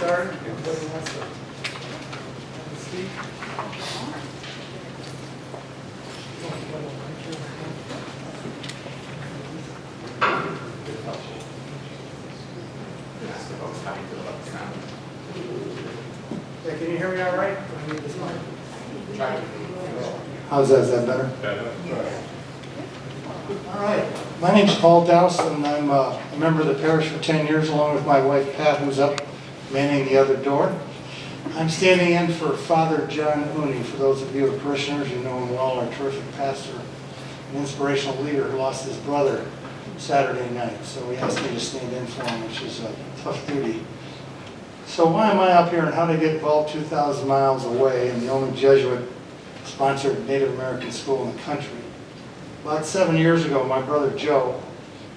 started. Everybody wants to speak. Hey, can you hear me all right? I need this mic. How's that? Is that better? All right. My name's Paul Dowson, and I'm a member of the parish for 10 years, along with my wife Pat, who's up manning the other door. I'm standing in for Father John Ooney. For those of you who are parishioners, you know him well, our terrific pastor, an inspirational leader who lost his brother Saturday night. So he asked me to stand in for him, which is a tough duty. So why am I up here and how did I get involved 2,000 miles away in the only Jesuit-sponsored Native American school in the country? About 7 years ago, my brother Joe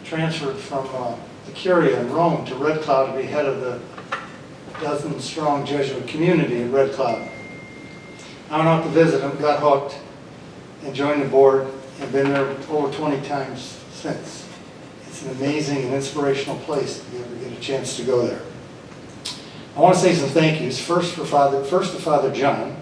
transferred from the Curia in Rome to Red Cloud to be head of the dozen-strong Jesuit community in Red Cloud. I went out to visit him, got hooked, and joined the board, and been there over 20 times since. It's an amazing and inspirational place if you ever get a chance to go there. I want to say some thank yous. First to Father John,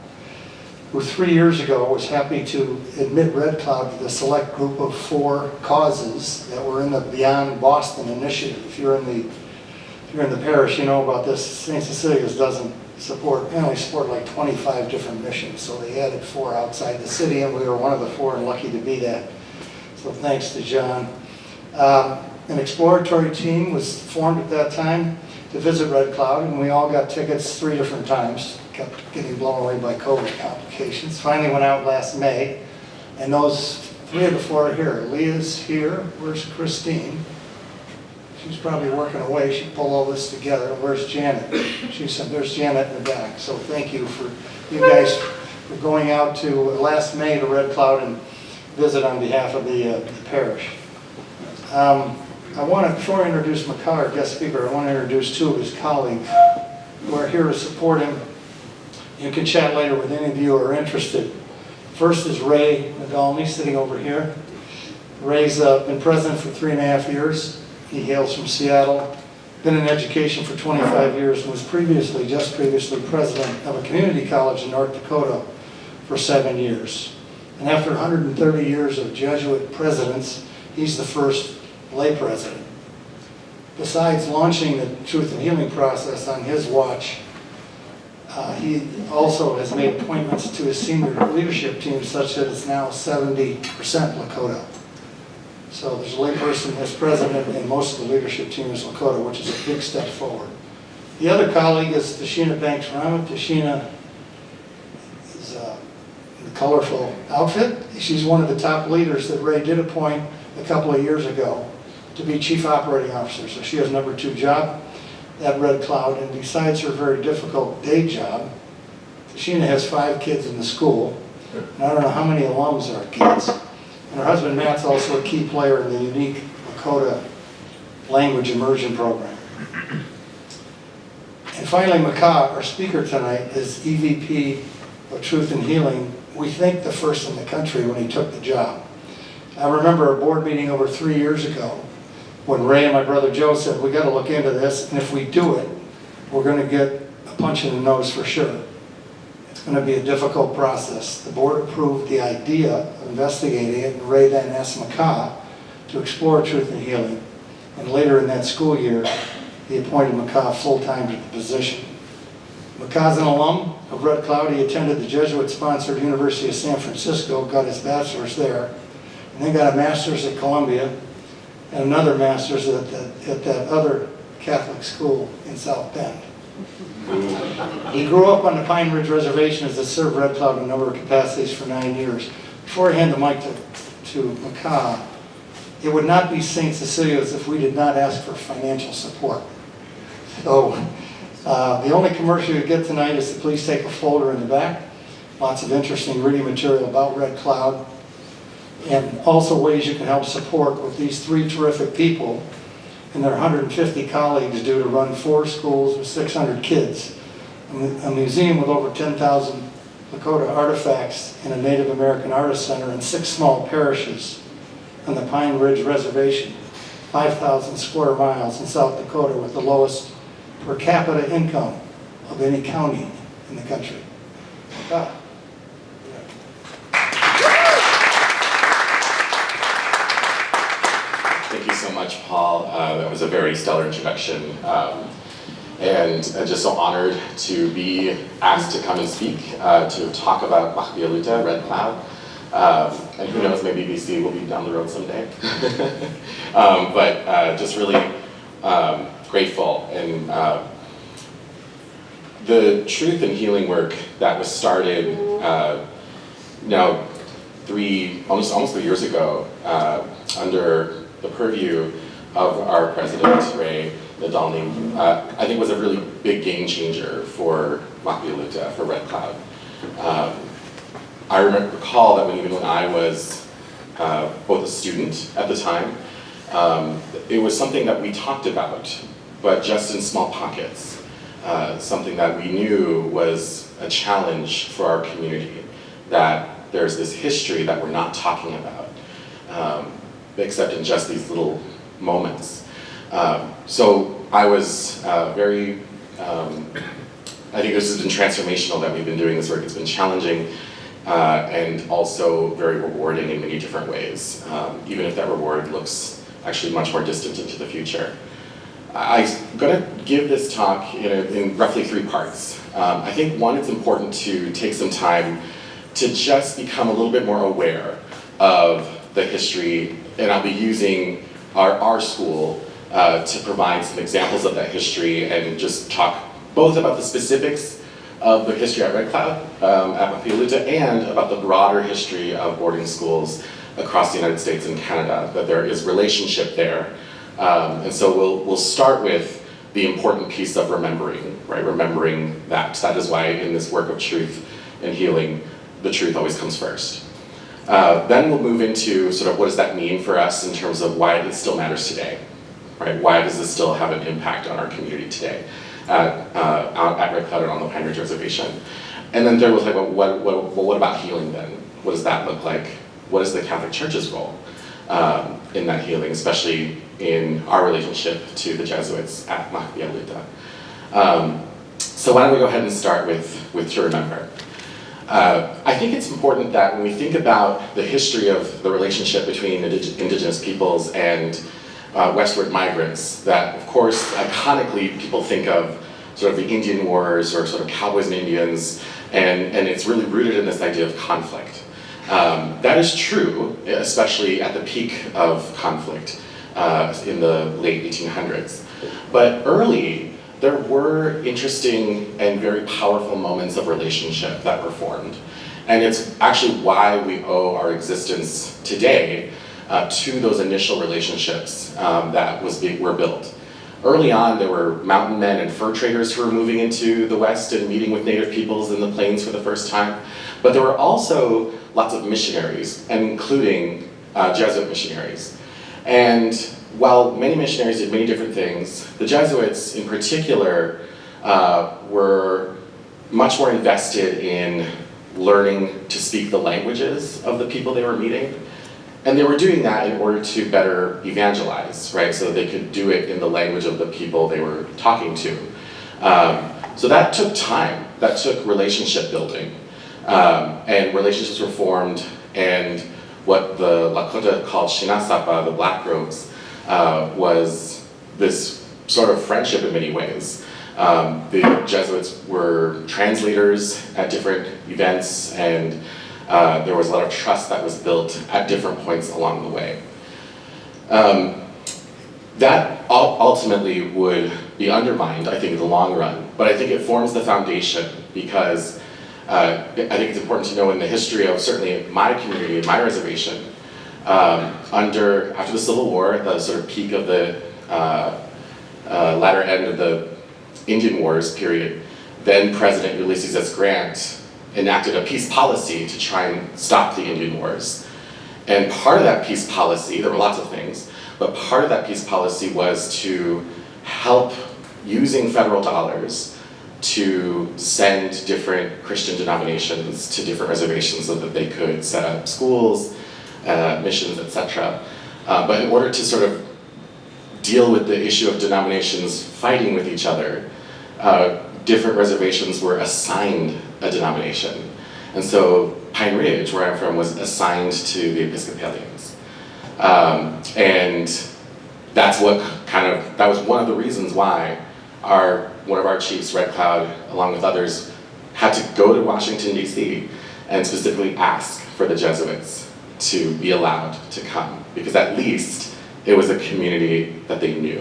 who 3 years ago was happy to admit Red Cloud to the select group of 4 causes that were in the Beyond Boston initiative. If you're in the parish, you know about this. St. Cecilia's doesn't support, they only support like 25 different missions, so they added 4 outside the city, and we were one of the 4 and lucky to be that. So thanks to John. An exploratory team was formed at that time to visit Red Cloud, and we all got tickets 3 different times. Kept getting blown away by COVID complications. Finally went out last May, and those 3 of the 4 are here. Leah's here. Where's Christine? She's probably working away. She pulled all this together. Where's Janet? She said, there's Janet in the back. So thank you for you guys for going out to last May to Red Cloud and visit on behalf of the parish. Before I introduce Maka, our guest speaker, I want to introduce 2 of his colleagues who are here to support him. You can chat later with any of you who are interested. First is Ray Nadolny, sitting over here. Ray's been president for 3.5 years. He hails from Seattle, been in education for 25 years, and was previously president of a community college in North Dakota for 7 years. And after 130 years of Jesuit presidents, he's the first lay president. Besides launching the Truth and Healing process on his watch, he also has made appointments to his senior leadership team such that it's now 70% Lakota. So there's a layperson as president, and most of the leadership team is Lakota, which is a big step forward. The other colleague is Tashina Banks-Ramat. Tashina is in a colorful outfit. She's one of the top leaders that Ray did appoint a couple of years ago to be chief operating officer. So she has number 2 job at Red Cloud, and besides her very difficult day job, Tashina has 5 kids in the school, and I don't know how many alums are kids. And her husband Matt's also a key player in the unique Lakota language immersion program. And finally, Maka, our speaker tonight, is EVP of Truth and Healing, we think the first in the country when he took the job. I remember a board meeting over 3 years ago when Ray and my brother Joe said, we got to look into this, and if we do it, we're going to get a punch in the nose for sure. It's going to be a difficult process. The board approved the idea of investigating it, and Ray then asked Maka to explore Truth and Healing. And later in that school year, he appointed Maka full-time to the position. Maka's an alum of Red Cloud. He attended the Jesuit-sponsored University of San Francisco, got his bachelor's there, and then got a master's at Columbia, and another master's at that other Catholic school in South Bend. He grew up on the Pine Ridge Reservation as a served Red Cloud in a number of capacities for 9 years. Before I hand the mic to Maka, it would not be St. Cecilia's if we did not ask for financial support. So the only commercial you get tonight is to please take a folder in the back. Lots of interesting reading material about Red Cloud, and also ways you can help support what these 3 terrific people and their 150 colleagues do to run 4 schools with 600 kids, a museum with over 10,000 Lakota artifacts, and a Native American Artist Center, and 6 small parishes on the Pine Ridge Reservation, 5,000 square miles in South Dakota with the lowest per capita income of any county in the country. God. Thank you so much, Paul. That was a very stellar introduction. And just so honored to be asked to come and speak, to talk about Maļpiya Luta, Red Cloud. And who knows, maybe BC will be down the road someday. But just really grateful. And the truth and healing work that was started now almost 3 years ago under the purview of our president, Ray Nadolny, I think was a really big game changer for Maļpiya Luta, for Red Cloud. I recall that even when I was both a student at the time, it was something that we talked about, but just in small pockets. Something that we knew was a challenge for our community, that there's this history that we're not talking about, except in just these little moments. So I was very, I think this has been transformational that we've been doing this work. It's been challenging and also very rewarding in many different ways, even if that reward looks actually much more distant into the future. I'm going to give this talk in roughly 3 parts. I think one, it's important to take some time to just become a little bit more aware of the history, and I'll be using our school to provide some examples of that history and just talk both about the specifics of the history at Red Cloud, at Maļpiya Luta, and about the broader history of boarding schools across the United States and Canada, that there is relationship there. And so we'll start with the important piece of remembering, right? Remembering that. That is why in this work of truth and healing, the truth always comes first. Then we'll move into sort of what does that mean for us in terms of why it still matters today, right? Why does this still have an impact on our community today at Red Cloud and on the Pine Ridge Reservation? And then third, we'll talk about what about healing then? What does that look like? What is the Catholic Church's role in that healing, especially in our relationship to the Jesuits at Maļpiya Luta? So why don't we go ahead and start with to remember. I think it's important that when we think about the history of the relationship between indigenous peoples and westward migrants, that of course iconically people think of sort of the Indian Wars or sort of cowboys and Indians, and it's really rooted in this idea of conflict. That is true, especially at the peak of conflict in the late 1800s. But early, there were interesting and very powerful moments of relationship that were formed. And it's actually why we owe our existence today to those initial relationships that were built. Early on, there were mountain men and fur traders who were moving into the West and meeting with native peoples in the plains for the first time. But there were also lots of missionaries, including Jesuit missionaries. And while many missionaries did many different things, the Jesuits in particular were much more invested in learning to speak the languages of the people they were meeting. And they were doing that in order to better evangelize, right? So they could do it in the language of the people they were talking to. So that took time, that took relationship building. And relationships were formed, and what the Lakota called Shinasapa, the black robes, was this sort of friendship in many ways. The Jesuits were translators at different events, and there was a lot of trust that was built at different points along the way. That ultimately would be undermined, I think, in the long run, but I think it forms the foundation because I think it's important to know in the history of certainly my community, my reservation, after the Civil War, at the sort of peak of the latter end of the Indian Wars period, then President Ulysses S. Grant enacted a peace policy to try and stop the Indian Wars. And part of that peace policy, there were lots of things, but part of that peace policy was to help using federal dollars to send different Christian denominations to different reservations so that they could set up schools, missions, etc. But in order to sort of deal with the issue of denominations fighting with each other, different reservations were assigned a denomination. And so Pine Ridge, where I'm from, was assigned to the Episcopalians. And that was one of the reasons why one of our chiefs, Red Cloud, along with others, had to go to Washington, D.C. and specifically ask for the Jesuits to be allowed to come, because at least it was a community that they knew.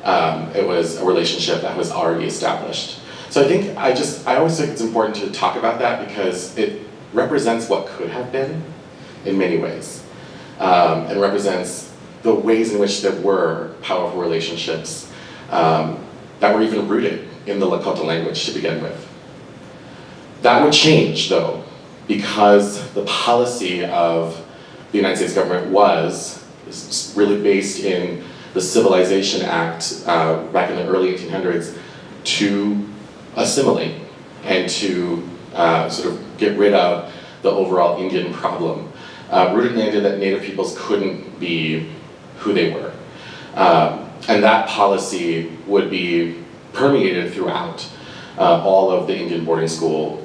It was a relationship that was already established. So I think I always think it's important to talk about that because it represents what could have been in many ways, and represents the ways in which there were powerful relationships that were even rooted in the Lakota language to begin with. That would change, though, because the policy of the United States government was really based in the Civilization Act back in the early 1800s to assimilate and to sort of get rid of the overall Indian problem, rooted in the idea that Native peoples couldn't be who they were. And that policy would be permeated throughout all of the Indian boarding schools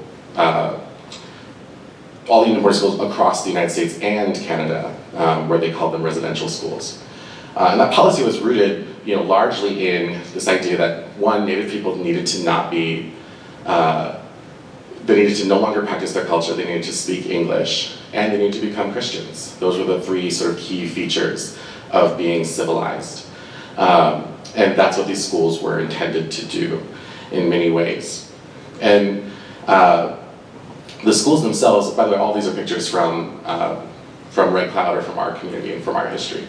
across the United States and Canada, where they called them residential schools. And that policy was rooted, largely in this idea that one, Native people needed to not be, they needed to no longer practice their culture, they needed to speak English, and they needed to become Christians. Those were the three sort of key features of being civilized. And that's what these schools were intended to do in many ways. And the schools themselves, by the way, all these are pictures from Red Cloud or from our community and from our history.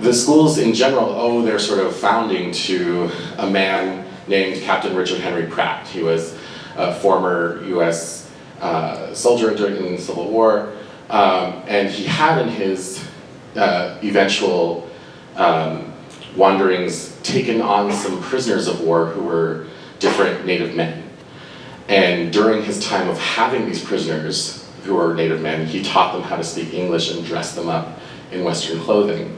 The schools in general owe their sort of founding to a man named Captain Richard Henry Pratt. He was a former US soldier during the Civil War, and he had in his eventual wanderings taken on some prisoners of war who were different Native men. And during his time of having these prisoners who were Native men, he taught them how to speak English and dressed them up in Western clothing.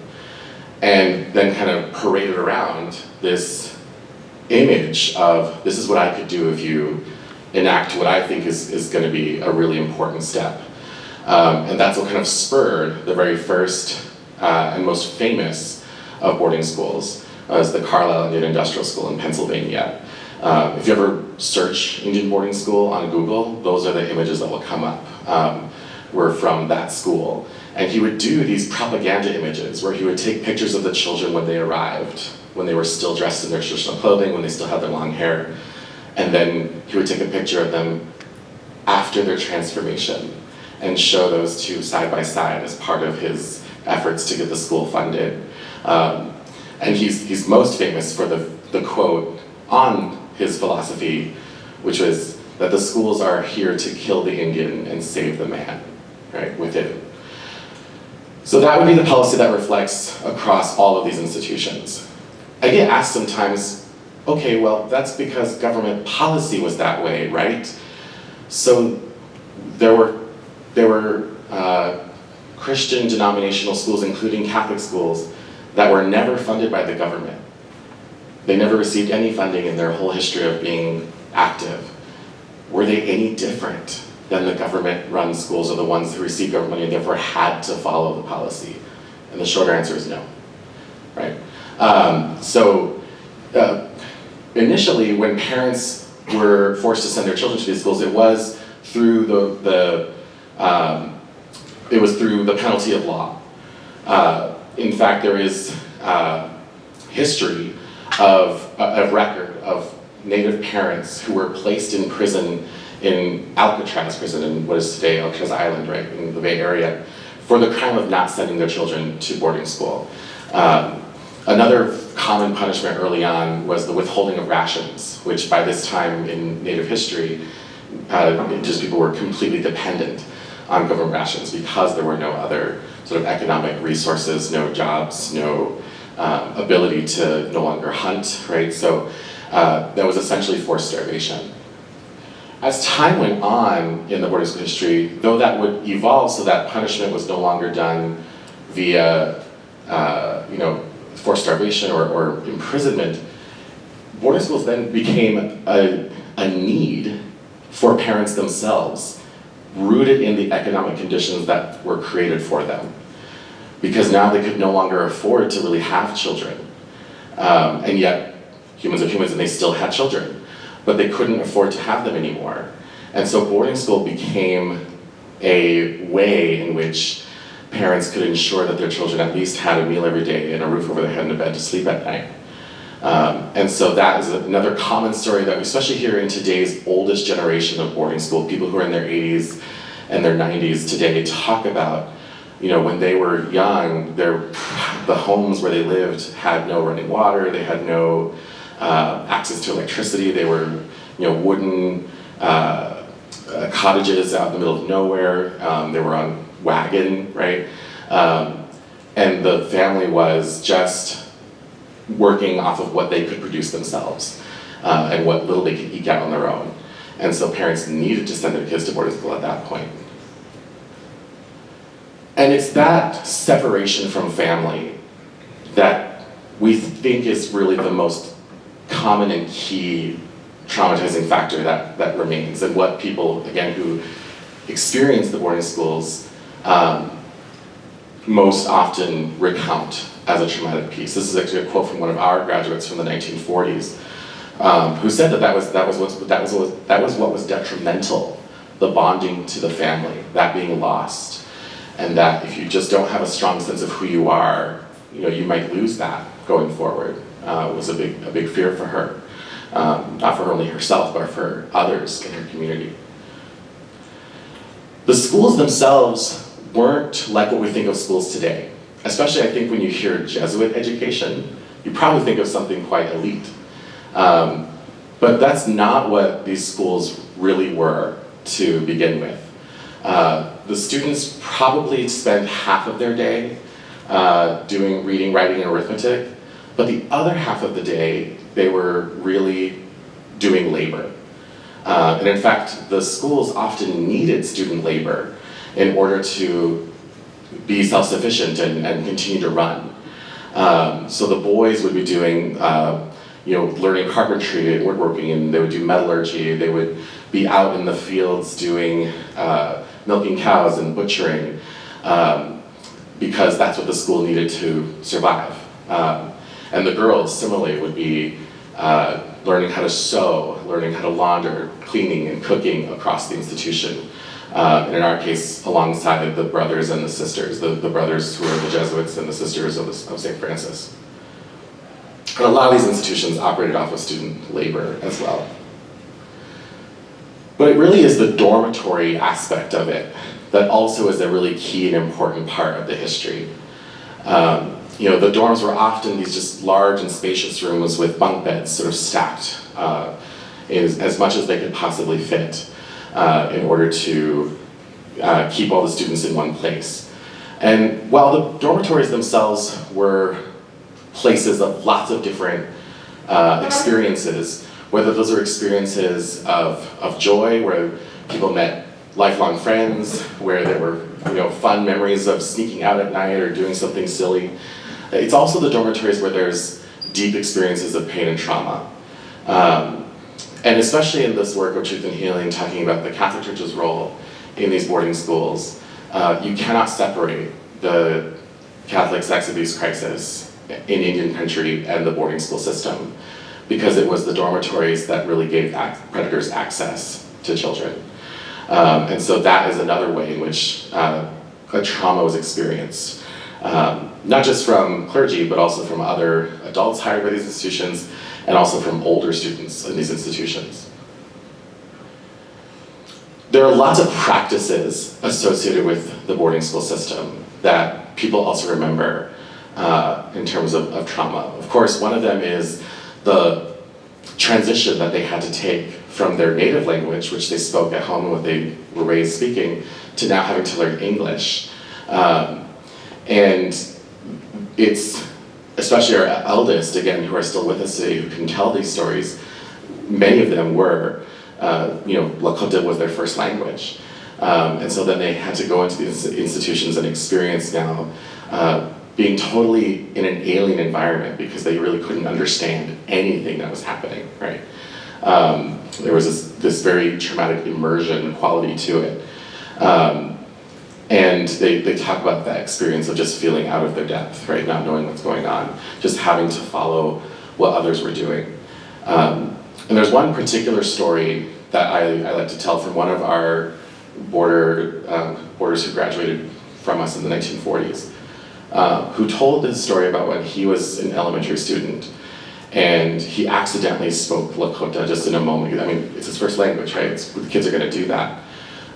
And then kind of paraded around this image of, this is what I could do if you enact what I think is going to be a really important step. And that's what kind of spurred the very first and most famous of boarding schools, was the Carlisle Indian Industrial School in Pennsylvania. If you ever search Indian boarding school on Google, those are the images that will come up, were from that school. And he would do these propaganda images where he would take pictures of the children when they arrived, when they were still dressed in their traditional clothing, when they still had their long hair. And then he would take a picture of them after their transformation and show those two side by side as part of his efforts to get the school funded. And he's most famous for the quote on his philosophy, which was that the schools are here to kill the Indian and save the man, right, within. So that would be the policy that reflects across all of these institutions. I get asked sometimes, okay, well, that's because government policy was that way, right? So there were Christian denominational schools, including Catholic schools, that were never funded by the government. They never received any funding in their whole history of being active. Were they any different than the government-run schools or the ones who received government money and therefore had to follow the policy? And the short answer is no, right? Initially, when parents were forced to send their children to these schools, it was through the penalty of law. In fact, there is history of a record of Native parents who were placed in prison in Alcatraz prison, in what is today Alcatraz Island, right, in the Bay Area, for the crime of not sending their children to boarding school. Another common punishment early on was the withholding of rations, which by this time in Native history, just people were completely dependent on government rations because there were no other sort of economic resources, no jobs, no ability to no longer hunt, right? So that was essentially forced starvation. As time went on in the boarding school history, though that would evolve so that punishment was no longer done via forced starvation or imprisonment, boarding schools then became a need for parents themselves, rooted in the economic conditions that were created for them. Because now they could no longer afford to really have children. And yet, humans are humans and they still had children, but they couldn't afford to have them anymore. And so boarding school became a way in which parents could ensure that their children at least had a meal every day and a roof over their head and a bed to sleep at night. And so that is another common story that we especially hear in today's oldest generation of boarding school, people who are in their 80s and their 90s today talk about, you know, when they were young, the homes where they lived had no running water, they had no access to electricity, they were, you know, wooden cottages out in the middle of nowhere, they were on wagon, right? And the family was just working off of what they could produce themselves and what little they could eke out on their own. And so parents needed to send their kids to boarding school at that point. And it's that separation from family that we think is really the most common and key traumatizing factor that remains, and what people, again, who experience the boarding schools most often recount as a traumatic piece. This is actually a quote from one of our graduates from the 1940s, who said that was what was detrimental, the bonding to the family, that being lost, and that if you just don't have a strong sense of who you are, you know, you might lose that going forward. Was a big fear for her, not for only herself, but for others in her community. The schools themselves weren't like what we think of schools today. Especially, I think, when you hear Jesuit education, you probably think of something quite elite. But that's not what these schools really were to begin with. The students probably spent half of their day doing reading, writing, and arithmetic, but the other half of the day, they were really doing labor. And in fact, the schools often needed student labor in order to be self-sufficient and continue to run. So the boys would be doing, learning carpentry and woodworking, and they would do metallurgy. They would be out in the fields doing milking cows and butchering, because that's what the school needed to survive. And the girls, similarly, would be learning how to sew, learning how to launder, cleaning and cooking across the institution. And in our case, alongside the brothers and the sisters, the brothers who are the Jesuits and the sisters of St. Francis. And a lot of these institutions operated off of student labor as well. But it really is the dormitory aspect of it that also is a really key and important part of the history. The dorms were often these just large and spacious rooms with bunk beds sort of stacked as much as they could possibly fit in order to keep all the students in one place. And while the dormitories themselves were places of lots of different experiences, whether those are experiences of joy, where people met lifelong friends, where there were fun memories of sneaking out at night or doing something silly. It's also the dormitories where there's deep experiences of pain and trauma. And especially in this work of Truth and Healing, talking about the Catholic Church's role in these boarding schools, you cannot separate the Catholic sex abuse crisis in Indian country and the boarding school system, because it was the dormitories that really gave predators access to children. And so that is another way in which a trauma was experienced, not just from clergy, but also from other adults hired by these institutions, and also from older students in these institutions. There are lots of practices associated with the boarding school system that people also remember in terms of trauma. Of course, one of them is the transition that they had to take from their native language, which they spoke at home and what they were raised speaking, to now having to learn English. And it's, especially our eldest, again, who are still with us today, who can tell these stories, many of them were, Lakota was their first language. And so then they had to go into these institutions and experience now being totally in an alien environment because they really couldn't understand anything that was happening, right? There was this very traumatic immersion quality to it. And they talk about that experience of just feeling out of their depth, right? Not knowing what's going on, just having to follow what others were doing. And there's one particular story that I like to tell from one of our boarders who graduated from us in the 1940s, who told this story about when he was an elementary student and he accidentally spoke Lakota just in a moment. I mean, it's his first language, right? The kids are going to do that.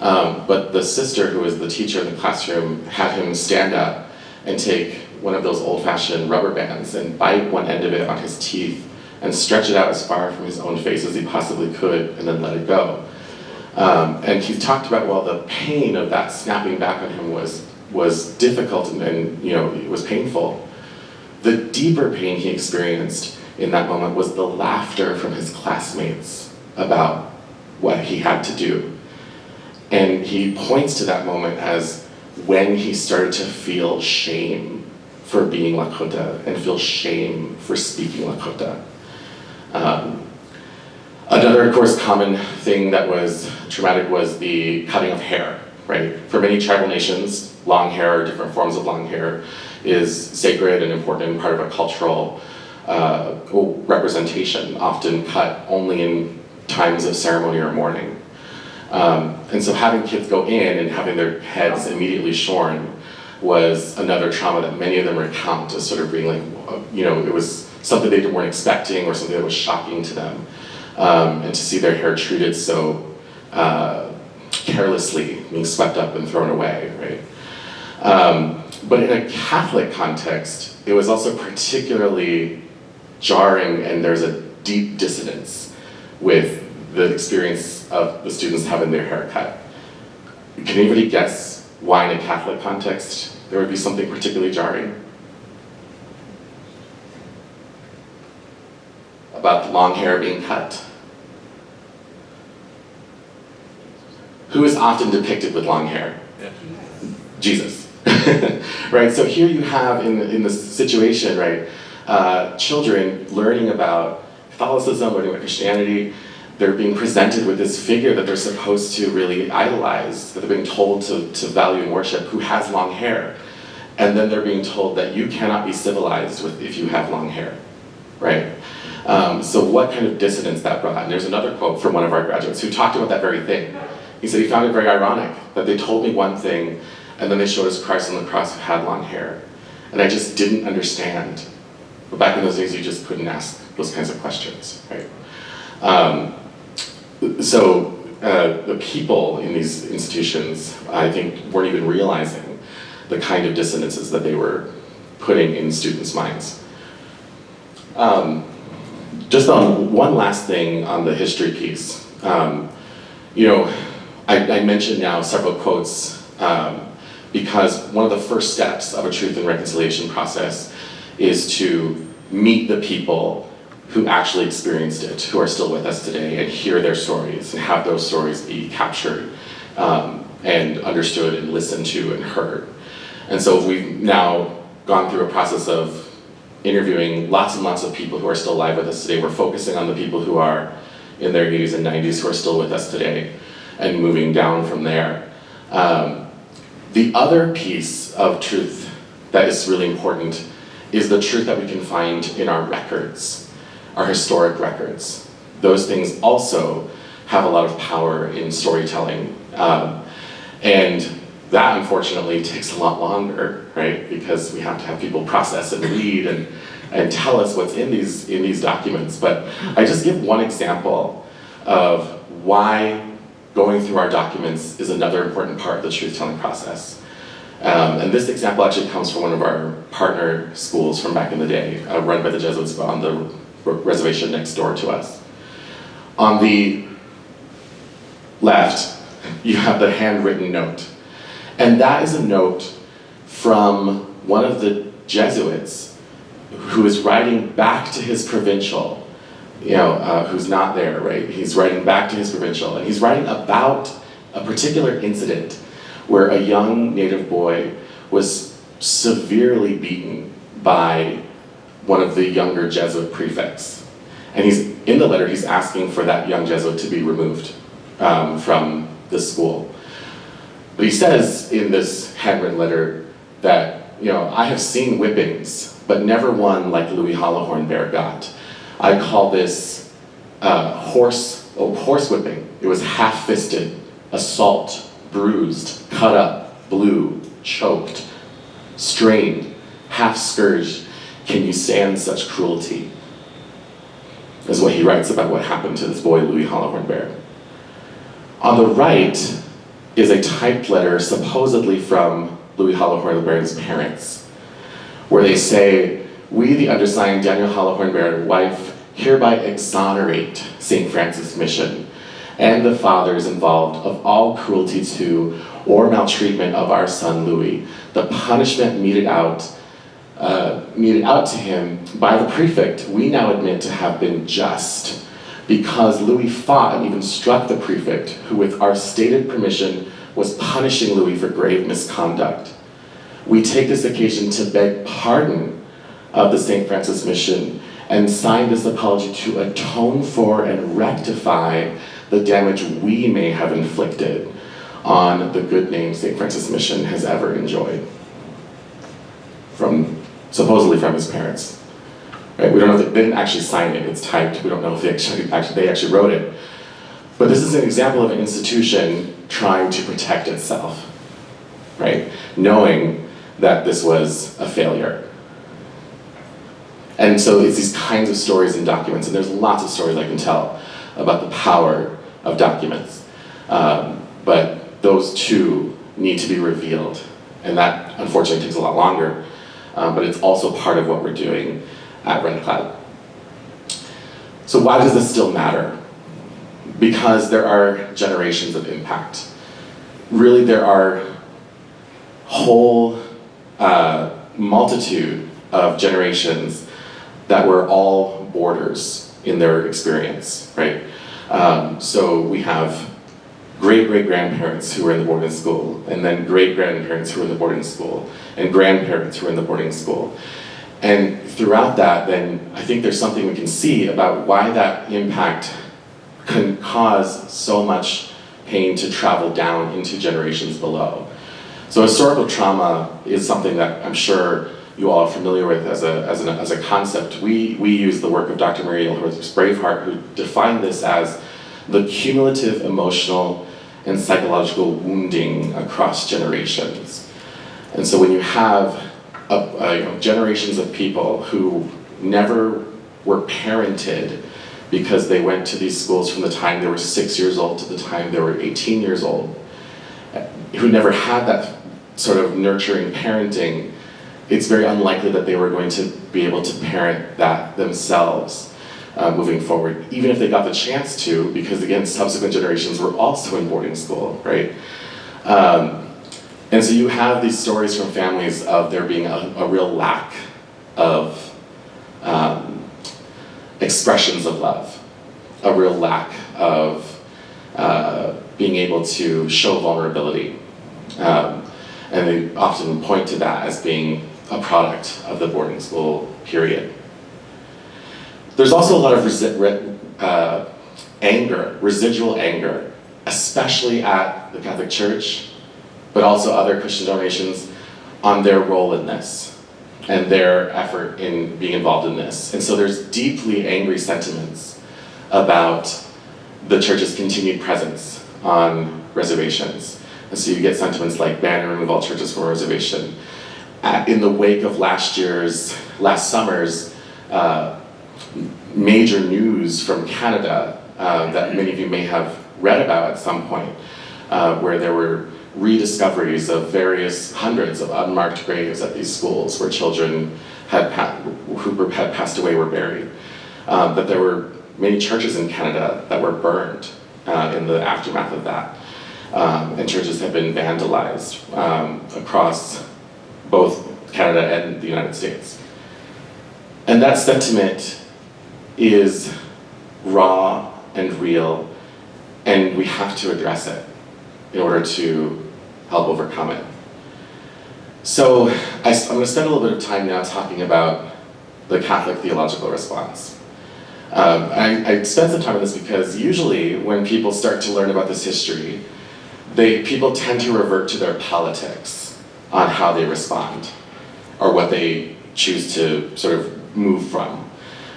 But the sister who was the teacher in the classroom had him stand up and take one of those old-fashioned rubber bands and bite one end of it on his teeth and stretch it out as far from his own face as he possibly could and then let it go. And he talked about, well, the pain of that snapping back on him was difficult and it was painful. The deeper pain he experienced in that moment was the laughter from his classmates about what he had to do. And he points to that moment as when he started to feel shame for being Lakota and feel shame for speaking Lakota. Another, of course, common thing that was traumatic was the cutting of hair, right? For many tribal nations, long hair or different forms of long hair is sacred and important and part of a cultural representation, often cut only in times of ceremony or mourning. And so having kids go in and having their heads immediately shorn was another trauma that many of them recount as sort of being like, it was something they weren't expecting or something that was shocking to them. And to see their hair treated so carelessly, being swept up and thrown away, right? But in a Catholic context, it was also particularly jarring, and there's a deep dissonance with the experience of the students having their hair cut. Can anybody guess why in a Catholic context there would be something particularly jarring? About long hair being cut? Who is often depicted with long hair? Yeah. Jesus. Right, so here you have in this situation, right, children learning about Catholicism, learning about Christianity. They're being presented with this figure that they're supposed to really idolize, that they're being told to value and worship, who has long hair. And then they're being told that you cannot be civilized if you have long hair, right? So what kind of dissonance that brought? And there's another quote from one of our graduates who talked about that very thing. He said he found it very ironic that they told me one thing and then they showed us Christ on the cross who had long hair. And I just didn't understand. But back in those days, you just couldn't ask those kinds of questions, right? So the people in these institutions, I think, weren't even realizing the kind of dissonances that they were putting in students' minds. Just on one last thing on the history piece, I mentioned now several quotes because one of the first steps of a truth and reconciliation process is to meet the people who actually experienced it, who are still with us today, and hear their stories and have those stories be captured and understood and listened to and heard. And so we've now gone through a process of interviewing lots and lots of people who are still alive with us today. We're focusing on the people who are in their 80s and 90s who are still with us today and moving down from there. The other piece of truth that is really important is the truth that we can find in our records, our historic records. Those things also have a lot of power in storytelling. And that, unfortunately, takes a lot longer, right? Because we have to have people process and read and tell us what's in these documents. But I just give one example of why going through our documents is another important part of the truth-telling process. And this example actually comes from one of our partner schools from back in the day, run by the Jesuits on the reservation next door to us. On the left, you have the handwritten note. And that is a note from one of the Jesuits who is writing back to his provincial, who's not there, right? He's writing back to his provincial, and he's writing about a particular incident where a young Native boy was severely beaten by one of the younger Jesuit prefects. And in the letter, he's asking for that young Jesuit to be removed from the school. But he says in this handwritten letter that, I have seen whippings, but never one like Louis Hollowhorn Bear got. I call this horse whipping. It was half-fisted, assault, bruised, cut up, blue, choked, strained, half-scourged. Can you stand such cruelty? Is what he writes about what happened to this boy, Louis Hollowhorn Bear. On the right is a typed letter supposedly from Louis Hollowhorn Bear's parents, where they say, "We, the undersigned Daniel Hollowhorn Bear and wife, hereby exonerate St. Francis Mission and the fathers involved of all cruelty to or maltreatment of our son Louis. The punishment meted out to him by the prefect, we now admit to have been just, because Louis fought and even struck the prefect, who with our stated permission was punishing Louis for grave misconduct. We take this occasion to beg pardon of the St. Francis Mission and sign this apology to atone for and rectify the damage we may have inflicted on the good name St. Francis Mission has ever enjoyed." Supposedly from his parents. Right? We don't know if they didn't actually sign it, it's typed. We don't know if they actually wrote it. But this is an example of an institution trying to protect itself, right? Knowing that this was a failure. And so it's these kinds of stories and documents, and there's lots of stories I can tell about the power of documents. But those two need to be revealed, and that unfortunately takes a lot longer, but it's also part of what we're doing at Red Cloud. So why does this still matter? Because there are generations of impact. Really, there are whole multitude of generations that were all borders in their experience, right? So we have great-great-grandparents who were in the boarding school, and then great-grandparents who were in the boarding school, and grandparents who were in the boarding school. And throughout that, then, I think there's something we can see about why that impact can cause so much pain to travel down into generations below. So historical trauma is something that I'm sure you all are familiar with as a concept. We use the work of Dr. Maria Braveheart, who defined this as the cumulative emotional and psychological wounding across generations. And so when you have generations of people who never were parented because they went to these schools from the time they were 6 years old to the time they were 18 years old, who never had that sort of nurturing parenting, it's very unlikely that they were going to be able to parent that themselves moving forward, even if they got the chance to, because again, subsequent generations were also in boarding school, right? And so you have these stories from families of there being a real lack of expressions of love, a real lack of being able to show vulnerability. And they often point to that as being a product of the boarding school period. There's also a lot of residual anger, especially at the Catholic Church, but also other Christian denominations, on their role in this and their effort in being involved in this. And so there's deeply angry sentiments about the church's continued presence on reservations. And so you get sentiments like ban and remove all churches from a reservation. In the wake of last summer's major news from Canada that many of you may have read about at some point, where there were rediscoveries of hundreds of unmarked graves at these schools where children who had passed away were buried. That there were many churches in Canada that were burned in the aftermath of that. And churches have been vandalized across both Canada and the United States. And that sentiment is raw and real, and we have to address it in order to help overcome it. So I'm going to spend a little bit of time now talking about the Catholic theological response. I spent some time on this because usually when people start to learn about this history, people tend to revert to their politics on how they respond or what they choose to sort of move from.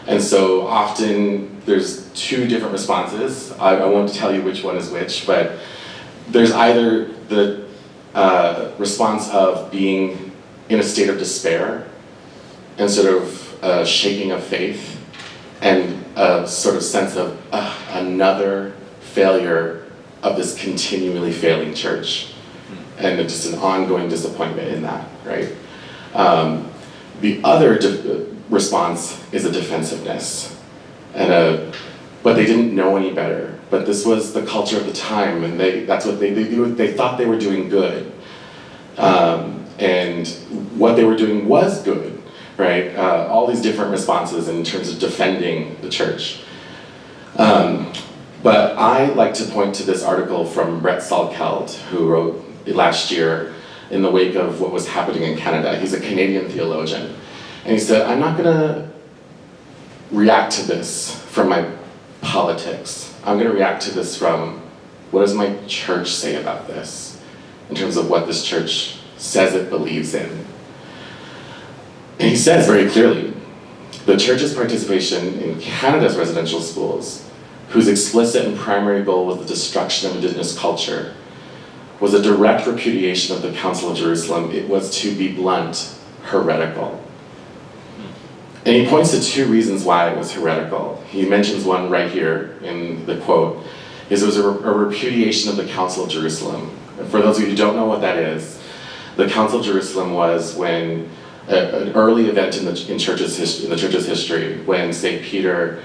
And so often there's two different responses. I won't tell you which one is which, but there's either the response of being in a state of despair and sort of a shaking of faith and a sort of sense of another failure of this continually failing church, and just an ongoing disappointment in that, right? The other response is a defensiveness, but they didn't know any better. But this was the culture of the time, and that's what they do. They thought they were doing good, and what they were doing was good, right? All these different responses in terms of defending the church. But I like to point to this article from Brett Salkeld, who wrote it last year in the wake of what was happening in Canada. He's a Canadian theologian. And he said, I'm not going to react to this from my politics. I'm going to react to this from what does my church say about this, in terms of what this church says it believes in. And he says very clearly, the church's participation in Canada's residential schools, whose explicit and primary goal was the destruction of Indigenous culture, was a direct repudiation of the Council of Jerusalem. It was, to be blunt, heretical. And he points to two reasons why it was heretical. He mentions one right here in the quote, is it was a repudiation of the Council of Jerusalem. And for those of you who don't know what that is, the Council of Jerusalem was when an early event in the church's history, when St. Peter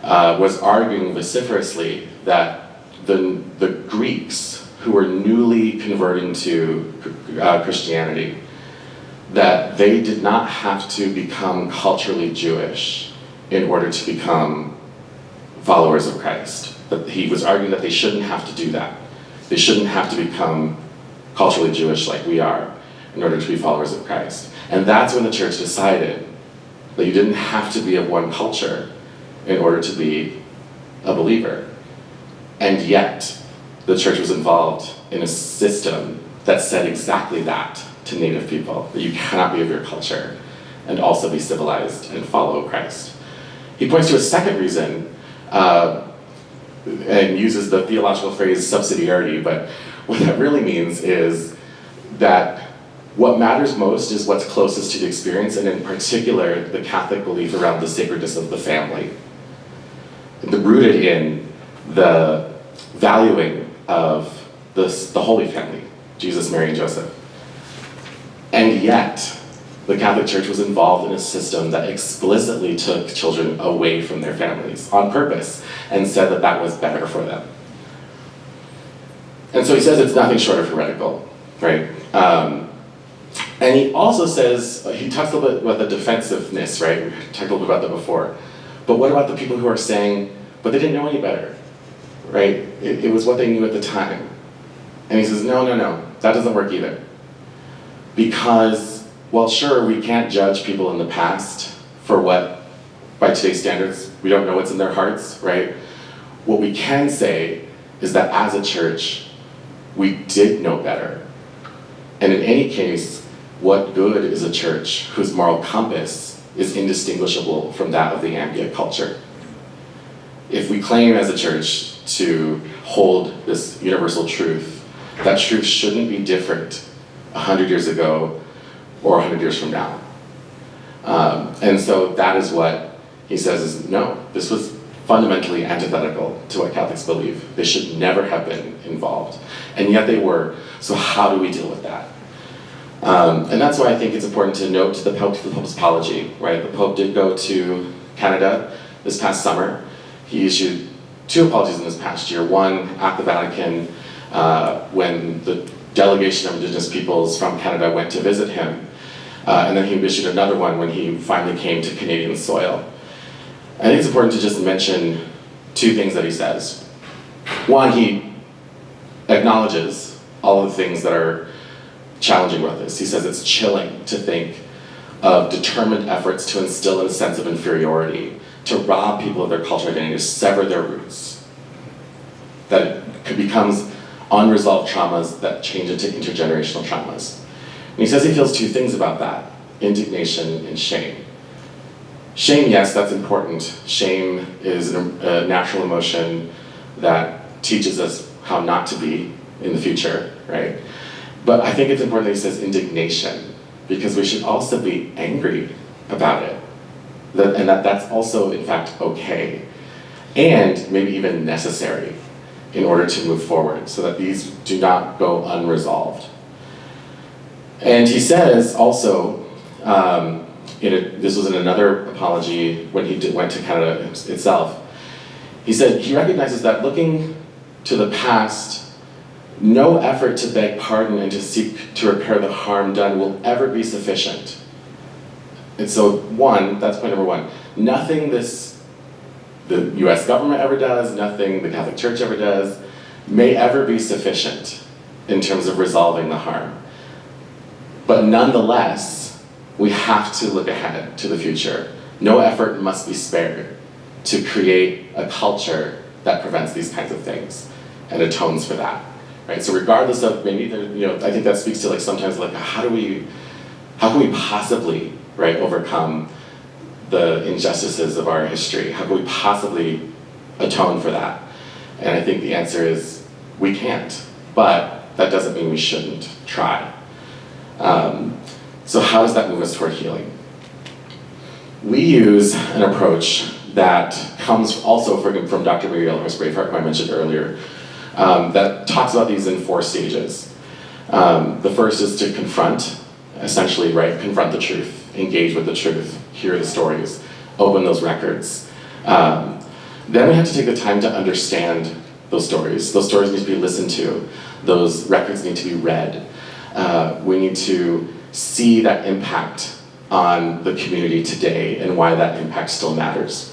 was arguing vociferously that the Greeks who were newly converting to Christianity, that they did not have to become culturally Jewish in order to become followers of Christ. That he was arguing that they shouldn't have to do that. They shouldn't have to become culturally Jewish like we are in order to be followers of Christ. And that's when the church decided that you didn't have to be of one culture in order to be a believer. And yet, the church was involved in a system that said exactly that to Native people, that you cannot be of your culture and also be civilized and follow Christ. He points to a second reason, and uses the theological phrase subsidiarity, but what that really means is that what matters most is what's closest to the experience, and in particular, the Catholic belief around the sacredness of the family. Rooted in the valuing of the Holy Family, Jesus, Mary, and Joseph. And yet, the Catholic Church was involved in a system that explicitly took children away from their families on purpose and said that that was better for them. And so he says it's nothing short of heretical, right? And he also says, he talks a little bit about the defensiveness, right? We talked a little bit about that before. But what about the people who are saying, but they didn't know any better, right? It was what they knew at the time. And he says, no, that doesn't work either. Because, well, sure, we can't judge people in the past for what, by today's standards, we don't know what's in their hearts, right? What we can say is that as a church, we did know better. And in any case, what good is a church whose moral compass is indistinguishable from that of the ambient culture? If we claim as a church to hold this universal truth, that truth shouldn't be different 100 years ago or 100 years from now. And so that is what he says is, no, this was fundamentally antithetical to what Catholics believe. They should never have been involved. And yet they were. So how do we deal with that? And that's why I think it's important to note the Pope's apology, right? The Pope did go to Canada this past summer. He issued two apologies in this past year. One at the Vatican when the delegation of Indigenous peoples from Canada went to visit him. And then he issued another one when he finally came to Canadian soil. I think it's important to just mention two things that he says. One, he acknowledges all of the things that are challenging about this. He says it's chilling to think of determined efforts to instill a sense of inferiority, to rob people of their cultural identity, to sever their roots. That it becomes unresolved traumas that change into intergenerational traumas. And he says he feels two things about that: indignation and shame. Shame, yes, that's important. Shame is a natural emotion that teaches us how not to be in the future, right? But I think it's important that he says indignation, because we should also be angry about it. And that's also, in fact, okay. And maybe even necessary in order to move forward, so that these do not go unresolved. And he says also, this was in another apology when he went to Canada itself, he said he recognizes that looking to the past, no effort to beg pardon and to seek to repair the harm done will ever be sufficient. And so that's point number one. Nothing the US government ever does, nothing the Catholic Church ever does, may ever be sufficient in terms of resolving the harm. But nonetheless, we have to look ahead to the future. No effort must be spared to create a culture that prevents these kinds of things and atones for that, right? So regardless of maybe, I think that speaks to like sometimes like how can we possibly, right, overcome the injustices of our history? How can we possibly atone for that? And I think the answer is we can't, but that doesn't mean we shouldn't try. So how does that move us toward healing? We use an approach that comes also from Dr. María Luta, who I mentioned earlier, that talks about these in 4 stages. The first is to confront, essentially, right? Confront the truth, engage with the truth, hear the stories, open those records. Then we have to take the time to understand those stories. Those stories need to be listened to. Those records need to be read. We need to see that impact on the community today and why that impact still matters.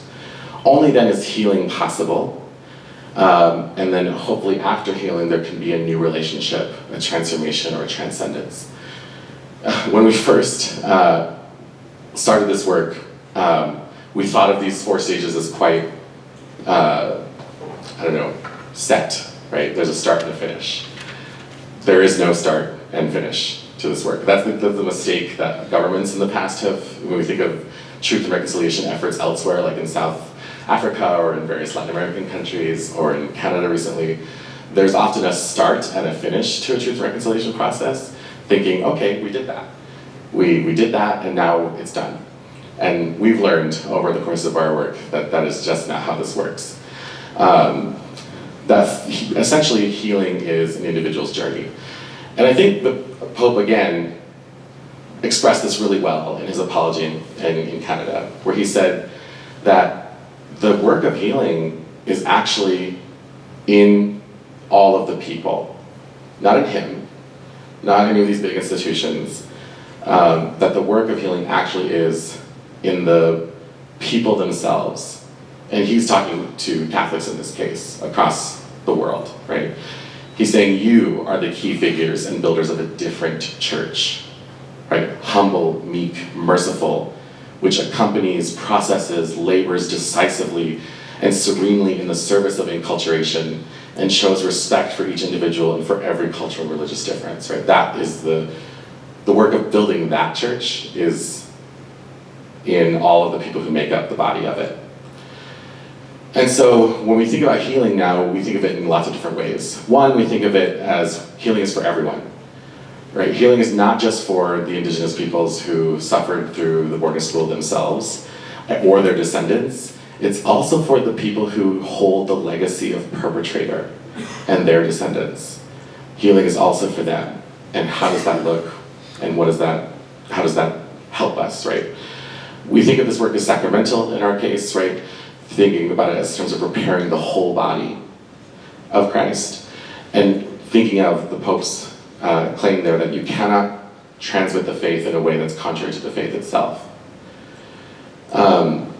Only then is healing possible. And then hopefully after healing, there can be a new relationship, a transformation, or a transcendence. When we first started this work, we thought of these 4 stages as quite, set, right? There's a start and a finish. There is no start and finish to this work. That's the mistake that governments in the past have, when we think of truth and reconciliation efforts elsewhere, like in South Africa or in various Latin American countries or in Canada recently. There's often a start and a finish to a truth and reconciliation process, thinking, okay, we did that. We did that and now it's done. And we've learned over the course of our work that that is just not how this works. That essentially healing is an individual's journey. And I think the Pope, again, expressed this really well in his apology in Canada, where he said that the work of healing is actually in all of the people, not in him, not in any of these big institutions, that the work of healing actually is in the people themselves. And he's talking to Catholics in this case, across the world, right? He's saying you are the key figures and builders of a different church, right? Humble, meek, merciful, which accompanies, processes, labors decisively and serenely in the service of enculturation and shows respect for each individual and for every cultural and religious difference, right? That is the work of building that church is in all of the people who make up the body of it. And so when we think about healing now, we think of it in lots of different ways. One, we think of it as healing is for everyone, right? Healing is not just for the indigenous peoples who suffered through the boarding school themselves or their descendants. It's also for the people who hold the legacy of perpetrator and their descendants. Healing is also for them. And how does that look? And how does that help us, right? We think of this work as sacramental in our case, right? Thinking about it as terms of preparing the whole body of Christ, and thinking of the Pope's claim there that you cannot transmit the faith in a way that's contrary to the faith itself. And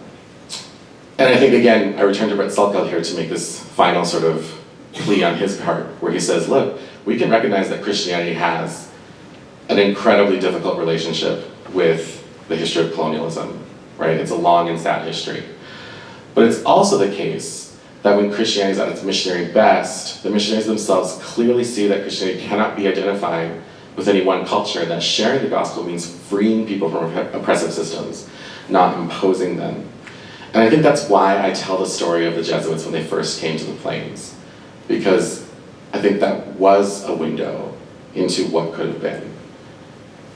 I think, again, I return to Brett Salkeld here to make this final sort of plea on his part, where he says, look, we can recognize that Christianity has an incredibly difficult relationship with the history of colonialism, right? It's a long and sad history. But it's also the case that when Christianity is at its missionary best, the missionaries themselves clearly see that Christianity cannot be identified with any one culture, and that sharing the gospel means freeing people from oppressive systems, not imposing them. And I think that's why I tell the story of the Jesuits when they first came to the Plains, because I think that was a window into what could have been,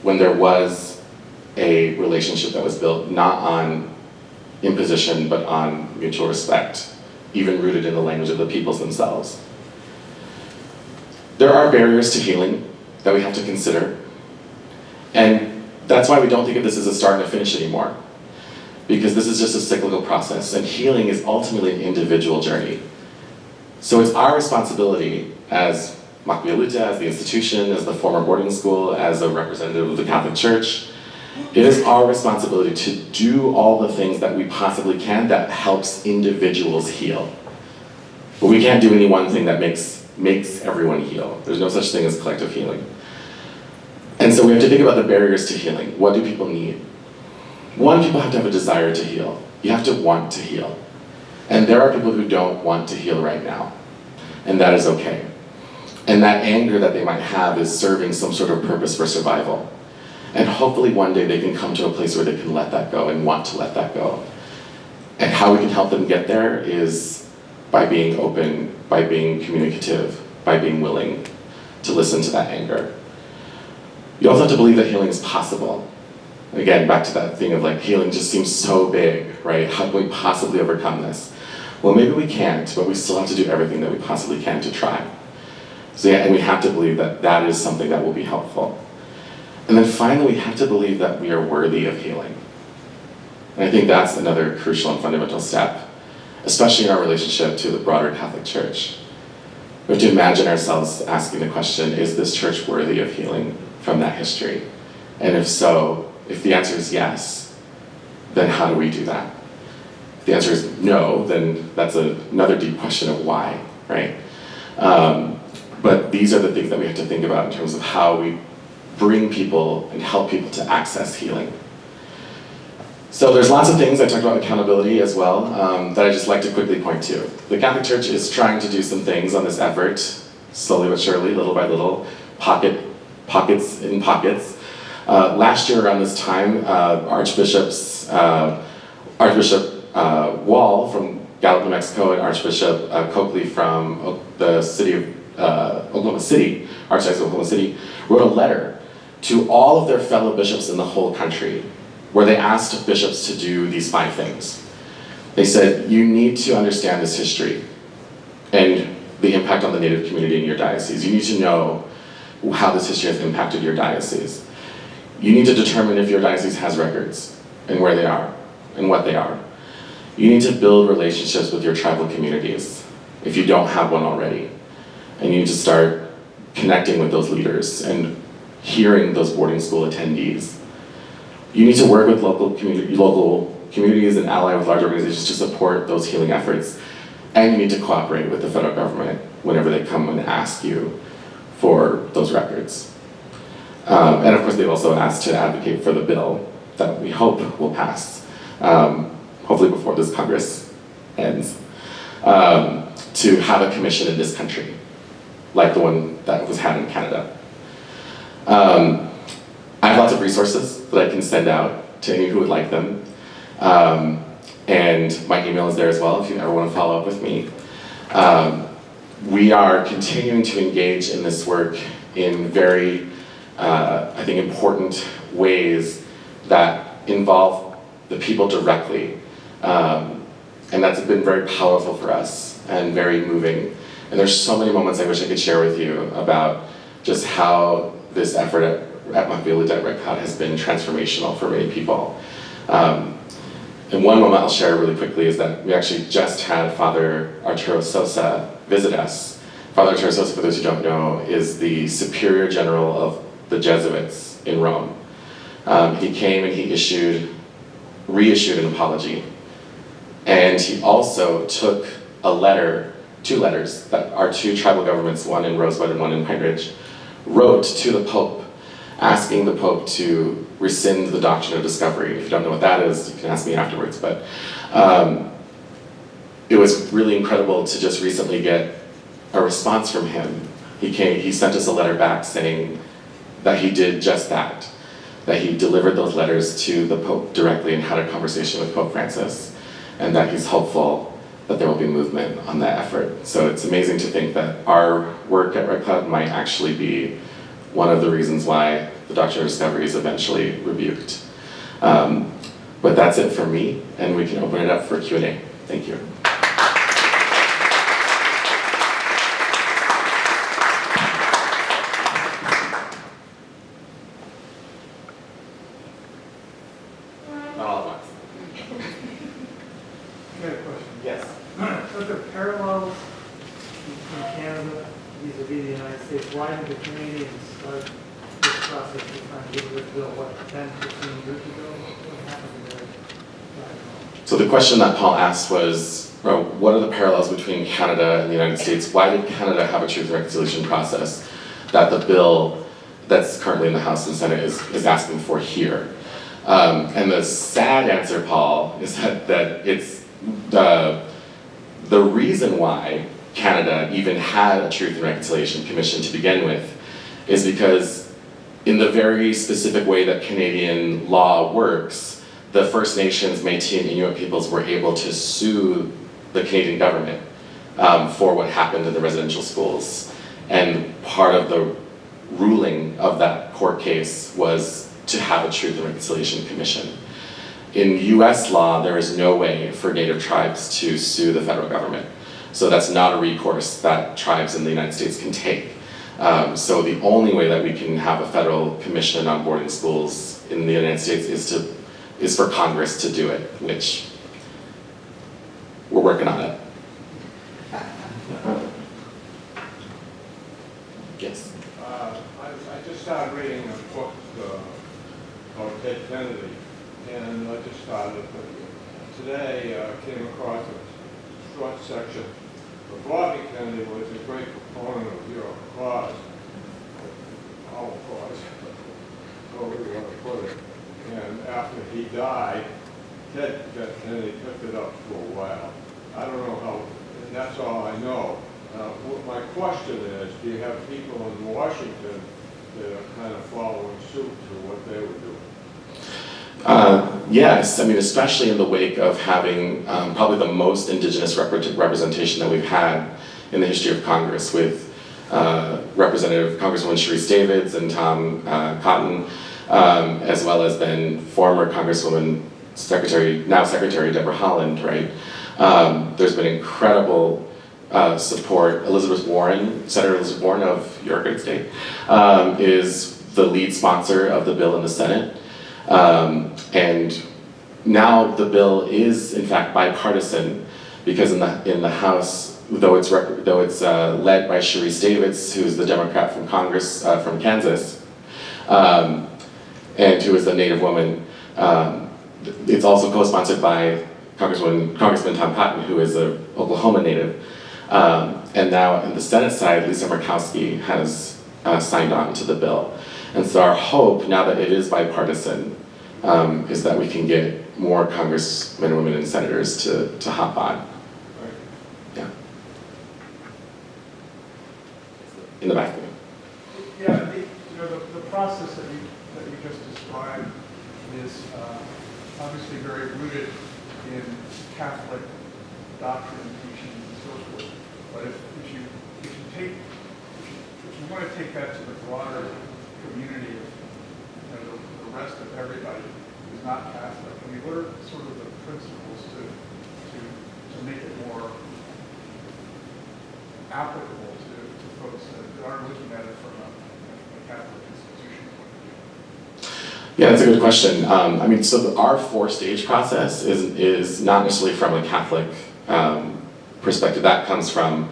when there was a relationship that was built not on imposition, but on mutual respect, even rooted in the language of the peoples themselves. There are barriers to healing that we have to consider, and that's why we don't think of this as a start and a finish anymore, because this is just a cyclical process, and healing is ultimately an individual journey. So it's our responsibility as Maјpiya Luta, as the institution, as the former boarding school, as a representative of the Catholic Church, it is our responsibility to do all the things that we possibly can that helps individuals heal. But we can't do any one thing that makes everyone heal. There's no such thing as collective healing. And so we have to think about the barriers to healing. What do people need? One, people have to have a desire to heal. You have to want to heal. And there are people who don't want to heal right now. And that is okay. And that anger that they might have is serving some sort of purpose for survival. And hopefully one day they can come to a place where they can let that go and want to let that go. And how we can help them get there is by being open, by being communicative, by being willing to listen to that anger. You also have to believe that healing is possible. And again, back to that thing of like, healing just seems so big, right? How can we possibly overcome this? Well, maybe we can't, but we still have to do everything that we possibly can to try. So yeah, and we have to believe that that is something that will be helpful. And then finally, we have to believe that we are worthy of healing. And I think that's another crucial and fundamental step, especially in our relationship to the broader Catholic Church. We have to imagine ourselves asking the question, is this church worthy of healing from that history? And if so, if the answer is yes, then how do we do that? If the answer is no, then that's another deep question of why, right? But these are the things that we have to think about in terms of how we bring people and help people to access healing. So there's lots of things, I talked about accountability as well, that I just like to quickly point to. The Catholic Church is trying to do some things on this effort, slowly but surely, little by little, pockets in pockets. Last year around this time, Archbishop Wall from Gallup, New Mexico, and Archbishop Coakley from the city of Oklahoma City, Archdiocese of Oklahoma City, wrote a letter to all of their fellow bishops in the whole country, where they asked bishops to do these 5 things. They said, you need to understand this history and the impact on the Native community in your diocese. You need to know how this history has impacted your diocese. You need to determine if your diocese has records and where they are and what they are. You need to build relationships with your tribal communities if you don't have one already. And you need to start connecting with those leaders and hearing those boarding school attendees. You need to work with local communities and ally with large organizations to support those healing efforts. And you need to cooperate with the federal government whenever they come and ask you for those records. And of course, they've also asked to advocate for the bill that we hope will pass, hopefully before this Congress ends, to have a commission in this country, like the one that was had in Canada. I have lots of resources that I can send out to any who would like them. And my email is there as well if you ever want to follow up with me. We are continuing to engage in this work in very, I think, important ways that involve the people directly. And that's been very powerful for us and very moving. And there's so many moments I wish I could share with you about just how this effort at Maјpiya Luta at Red Cloud has been transformational for many people. And one moment I'll share really quickly is that we actually just had Father Arturo Sosa visit us. Father Arturo Sosa, for those who don't know, is the Superior General of the Jesuits in Rome. He came and he reissued an apology. And he also took a letter, 2 letters, that our 2 tribal governments, one in Rosebud and one in Pine Ridge, wrote to the Pope asking the Pope to rescind the doctrine of discovery. If you don't know what that is, you can ask me afterwards. But it was really incredible to just recently get a response from him. He sent us a letter back saying that he did just that he delivered those letters to the Pope directly and had a conversation with Pope Francis, and that he's hopeful that there will be movement on that effort. So it's amazing to think that our work at Red Cloud might actually be one of the reasons why the doctrine of discovery is eventually rebuked. But that's it for me, and we can open it up for Q&A. Thank you. Not all at once. I got a question. Yes. Are there parallels between Canada vis-a-vis the United States? Why did the Canadians start this process of trying to get rid of the bill, 10, 15 years ago? What happened there? I don't know. So the question that Paul asked was, what are the parallels between Canada and the United States? Why did Canada have a truth and reconciliation process that the bill that's currently in the House and Senate is asking for here? And the sad answer, Paul, is that it's the reason why Canada even had a Truth and Reconciliation Commission to begin with is because in the very specific way that Canadian law works, the First Nations, Métis, and Inuit peoples were able to sue the Canadian government for what happened in the residential schools. And part of the ruling of that court case was to have a Truth and Reconciliation Commission. In US law, there is no way for Native tribes to sue the federal government. So that's not a recourse that tribes in the United States can take. So the only way that we can have a federal commission on boarding schools in the United States is for Congress to do it, which we're working on it. Yes. I just started reading a book about Ted Kennedy, and I just started, but today came across a short section. But Bobby Kennedy was a great proponent of your cause, our cause, however you want to put it. And after he died, Ted Kennedy took it up for a while. I don't know how, and that's all I know. What my question is, do you have people in Washington that are kind of following suit to what they were doing? Yes, I mean, especially in the wake of having probably the most Indigenous representation that we've had in the history of Congress with Representative Congresswoman Sharice Davids and Tom Cotton, as well as then former Congresswoman now Secretary Deborah Haaland, right? There's been incredible support. Elizabeth Warren, Senator Elizabeth Warren of your great state, is the lead sponsor of the bill in the Senate. And now the bill is in fact bipartisan because in the House, though it's led by Sharice Davids, who's the Democrat from Congress from Kansas, and who is a Native woman, it's also co-sponsored by Congressman Tom Cotton, who is an Oklahoma native. And now in the Senate side, Lisa Murkowski has signed on to the bill. And so our hope, now that it is bipartisan, is that we can get more congressmen and women and senators to hop on. Yeah. In the back. Yeah, the process that you just described is obviously very rooted in Catholic doctrine and teaching and so forth. But if you want to take that to the broader community of the rest of everybody who's not Catholic, I mean, what are sort of the principles to make it more applicable to folks that aren't looking at it from a Catholic institution point of view? Yeah, that's a good question. I mean, so our four-stage process is not necessarily from a Catholic perspective. That comes from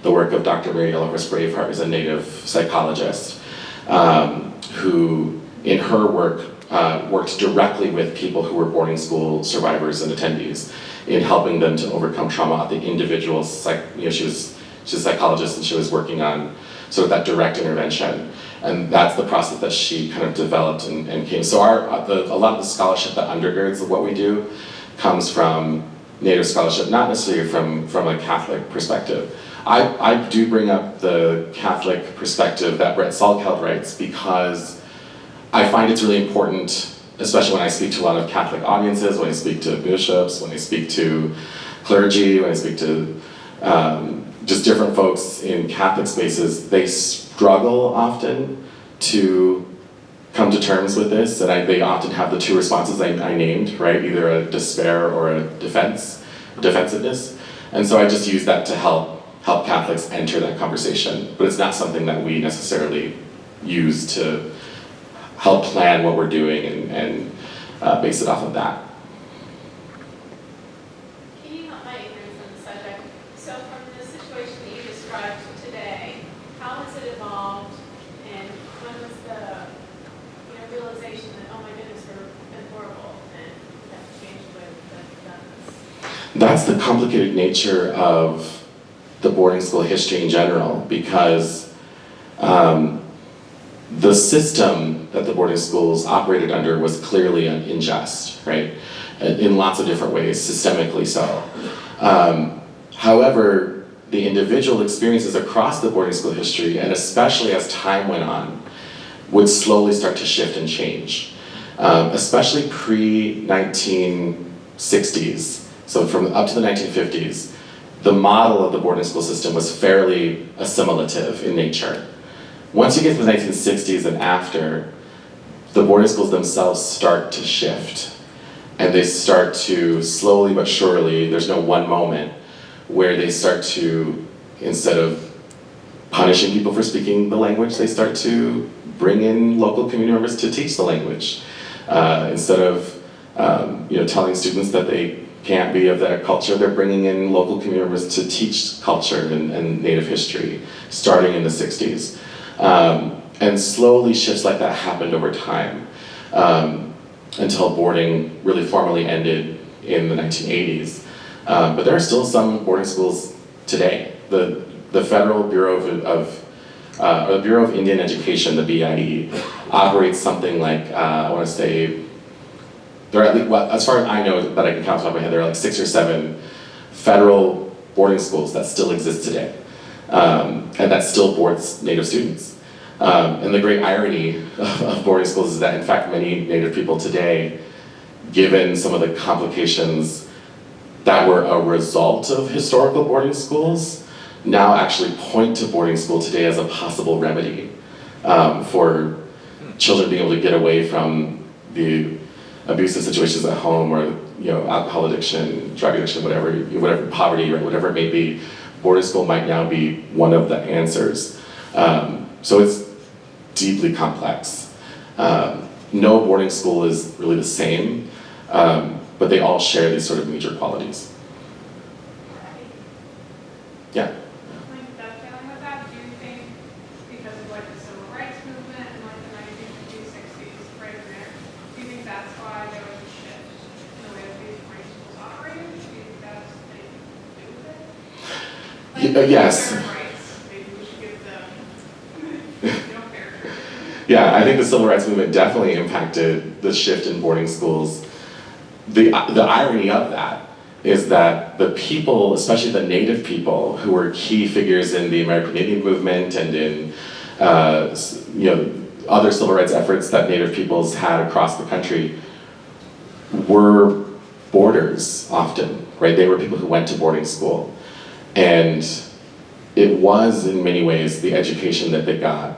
the work of Dr. Mary Ellis Braveheart, who's a Native psychologist, who in her work worked directly with people who were boarding school survivors and attendees in helping them to overcome trauma at the individual. She was She's a psychologist, and she was working on sort of that direct intervention. And that's the process that she kind of developed and came. So a lot of the scholarship that undergirds what we do comes from Native scholarship, not necessarily from a Catholic perspective. I do bring up the Catholic perspective that Brett Salkeld writes because I find it's really important, especially when I speak to a lot of Catholic audiences, when I speak to bishops, when I speak to clergy, when I speak to just different folks in Catholic spaces, they struggle often to come to terms with this, and they often have the two responses I named, right? Either a despair or a defensiveness. And so I just use that to help Catholics enter that conversation, but it's not something that we necessarily use to help plan what we're doing and base it off of that. Can you help my ignorance on the subject? So from the situation that you described today, how has it evolved, and when was the realization that, oh my goodness, we've been horrible and we have to change the way we've done this? That's the complicated nature of the boarding school history in general, because the system that the boarding schools operated under was clearly unjust, right? In lots of different ways, systemically so. However, the individual experiences across the boarding school history, and especially as time went on, would slowly start to shift and change. Especially pre-1960s, so from up to the 1950s, the model of the boarding school system was fairly assimilative in nature. Once you get to the 1960s and after, the boarding schools themselves start to shift. And they start to slowly but surely, there's no one moment, where they start to, instead of punishing people for speaking the language, they start to bring in local community members to teach the language. Instead of telling students that they can't be of that culture, they're bringing in local community members to teach culture and Native history, starting in the 60s. And slowly shifts like that happened over time, until boarding really formally ended in the 1980s. But there are still some boarding schools today. The Federal Bureau or the Bureau of Indian Education, the BIE, operates something like, I want to say, there are at least, well, as far as I know, that I can count off the top of my head, there are like 6 or 7 federal boarding schools that still exist today, and that still boards Native students. And the great irony of boarding schools is that, in fact, many Native people today, given some of the complications that were a result of historical boarding schools, now actually point to boarding school today as a possible remedy for children being able to get away from the abusive situations at home, or alcohol addiction, drug addiction, whatever poverty, or whatever it may be. Boarding school might now be one of the answers. So it's deeply complex. No boarding school is really the same, but they all share these sort of major qualities. Yeah. Dovetailing with that, do you think, because of like the civil rights movement and like the 1950s, 60s, right there, do you think that's why there was a shift in the way that these boarding schools operated? Do you think that's anything to do with it? Yes. Fair rights, maybe we should give them, fair. Yeah, I think the civil rights movement definitely impacted the shift in boarding schools. The irony of that is that the people, especially the Native people, who were key figures in the American Indian movement and in other civil rights efforts that Native peoples had across the country, were boarders often, right? They were people who went to boarding school. And it was, in many ways, the education that they got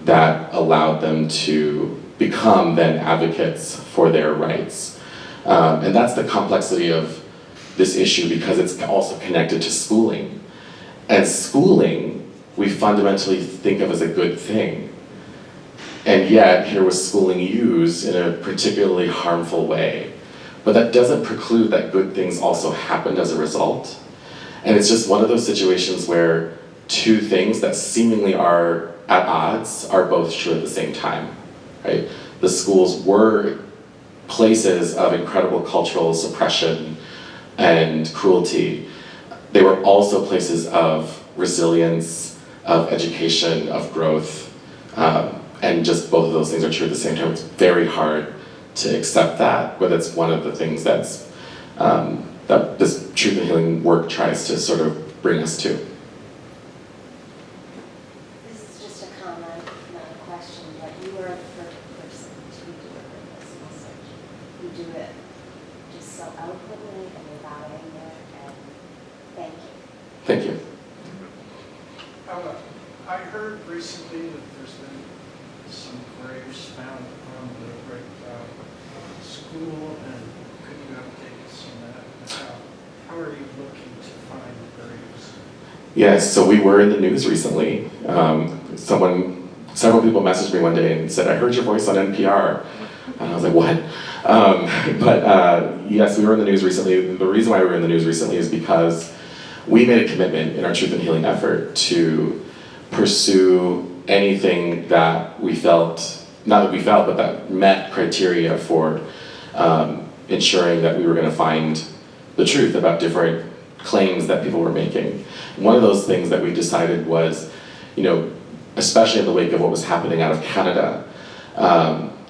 that allowed them to become then advocates for their rights. And that's the complexity of this issue, because it's also connected to schooling. And schooling, we fundamentally think of as a good thing. And yet, here was schooling used in a particularly harmful way. But that doesn't preclude that good things also happened as a result. And it's just one of those situations where two things that seemingly are at odds are both true at the same time, right? The schools were places of incredible cultural suppression and cruelty. They were also places of resilience, of education, of growth, and just both of those things are true at the same time. It's very hard to accept that, but it's one of the things that's that this truth and healing work tries to sort of bring us to. This is just a comment, not a question, but you are the perfect person to be delivering this message. You do it just so eloquently and without anger, and thank you. Thank you. I heard recently that there's been some graves found on the great school, and could you update us on that? How are you looking to find graves? Yes, so we were in the news recently. Several people messaged me one day and said, "I heard your voice on NPR." And I was like, "What?" Yes, we were in the news recently. The reason why we were in the news recently is because we made a commitment in our truth and healing effort to pursue anything that we felt, not that we felt, but that met criteria for ensuring that we were going to find the truth about different claims that people were making. One of those things that we decided was, especially in the wake of what was happening out of Canada,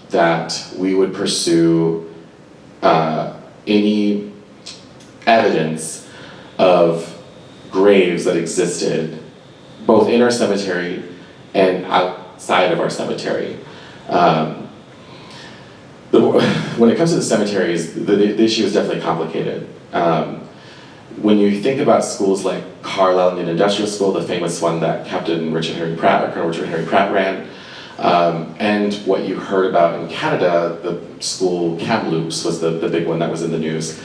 that we would pursue any evidence of graves that existed both in our cemetery and outside of our cemetery. When it comes to the cemeteries, the issue is definitely complicated. When you think about schools like Carlisle Indian Industrial School, the famous one that Colonel Richard Henry Pratt ran, and what you heard about in Canada, the school Kamloops was the big one that was in the news.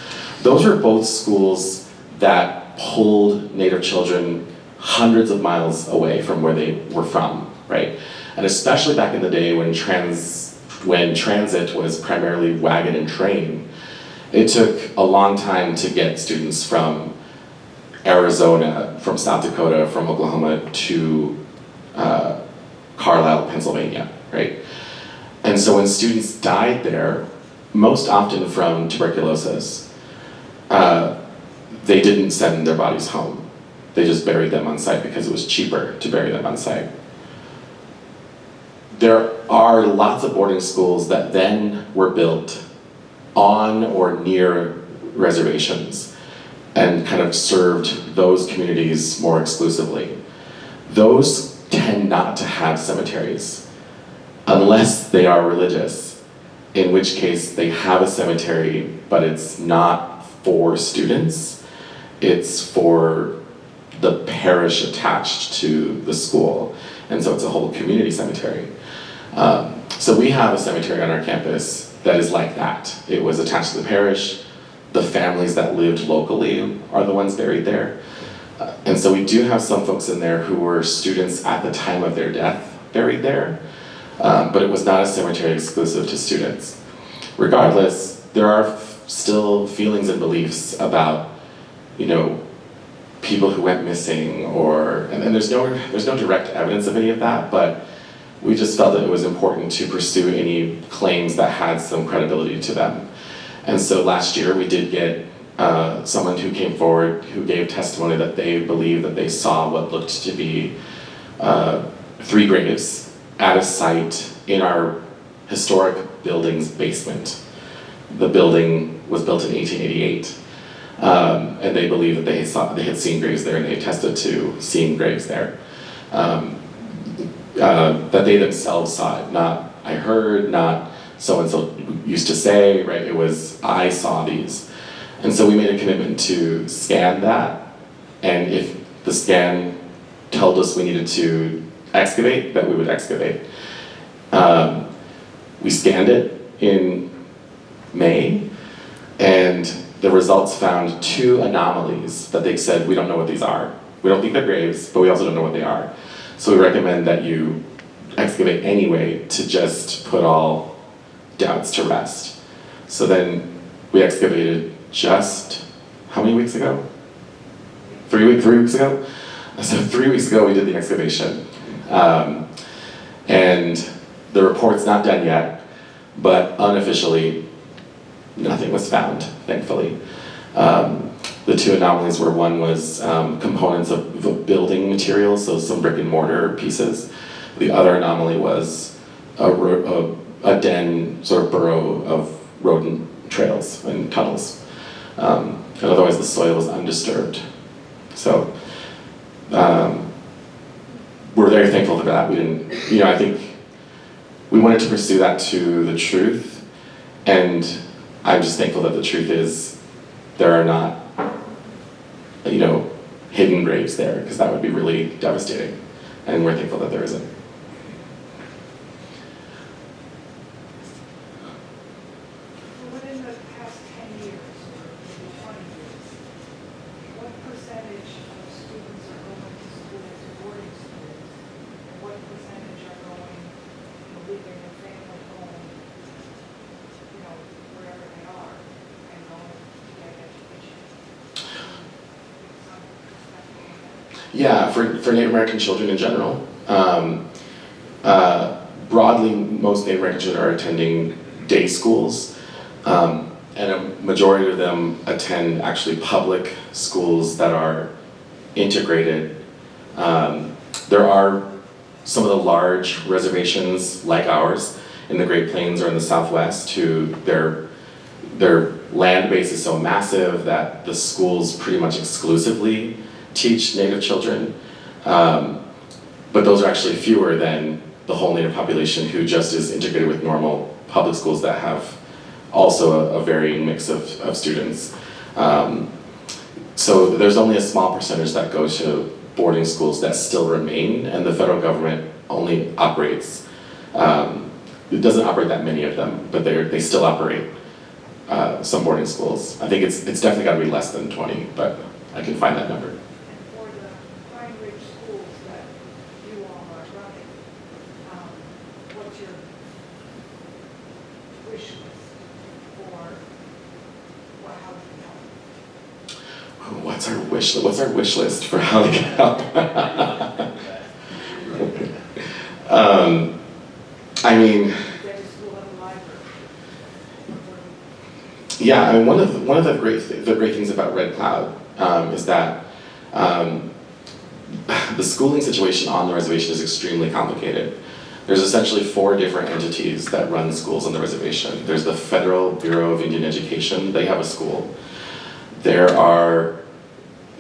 Those were both schools that pulled Native children hundreds of miles away from where they were from, right? And especially back in the day when transit was primarily wagon and train, it took a long time to get students from Arizona, from South Dakota, from Oklahoma to Carlisle, Pennsylvania, right? And so when students died there, most often from tuberculosis, they didn't send their bodies home. They just buried them on site because it was cheaper to bury them on site. There are lots of boarding schools that then were built on or near reservations and kind of served those communities more exclusively. Those tend not to have cemeteries unless they are religious, in which case they have a cemetery, but it's not for students, it's for the parish attached to the school, and so it's a whole community cemetery. So we have a cemetery on our campus that is like that. It was attached to the parish. The families that lived locally are the ones buried there. And so we do have some folks in there who were students at the time of their death buried there, but it was not a cemetery exclusive to students. Regardless, there are still feelings and beliefs about, people who went missing, and there's no direct evidence of any of that, but we just felt that it was important to pursue any claims that had some credibility to them. And so last year we did get someone who came forward who gave testimony that they believed that they saw what looked to be 3 graves at a site in our historic building's basement. The building was built in 1888. And they believe that they had seen graves there, and they attested to seeing graves there. That they themselves saw it, not I heard, not so-and-so used to say, right? It was, I saw these. And so we made a commitment to scan that, and if the scan told us we needed to excavate, that we would excavate. We scanned it in May, and the results found 2 anomalies that they said, we don't know what these are. We don't think they're graves, but we also don't know what they are. So we recommend that you excavate anyway to just put all doubts to rest. So then we excavated just, how many weeks ago? 3 weeks ago? So 3 weeks ago we did the excavation. And the report's not done yet, but unofficially, nothing was found, thankfully. The two anomalies were, one was components of building materials, so some brick and mortar pieces. The other anomaly was a den, sort of burrow of rodent trails and tunnels. And otherwise the soil was undisturbed. So we're very thankful for that. We didn't, I think we wanted to pursue that to the truth, and I'm just thankful that the truth is there are not, hidden graves there, because that would be really devastating, and we're thankful that there isn't. Within the past 10 years, or maybe 20 years, what percentage of students are going to school as boarding students? And what percentage are going, leaving their family home, wherever they are, and going to get education? Some perspective on that. Yeah, for Native American children in general, broadly, most Native American children are attending day schools, and a majority of them attend actually public schools that are integrated. There are some of the large reservations like ours in the Great Plains or in the Southwest who their land base is so massive that the schools pretty much exclusively teach Native children. But those are actually fewer than the whole Native population who just is integrated with normal public schools that have also a varying mix of students. So there's only a small percentage that go to boarding schools that still remain, and the federal government only operates, it doesn't operate that many of them, but they still operate some boarding schools. I think it's definitely got to be less than 20, but I can find that number. And for the Pine Ridge schools that you all are running, what's your wish list for how to help? What's our wish list for how to get help? I mean, Get a school at a library. yeah. I mean, one of the great things about Red Cloud is that the schooling situation on the reservation is extremely complicated. There's essentially 4 different entities that run schools on the reservation. There's the Federal Bureau of Indian Education. They have a school. There are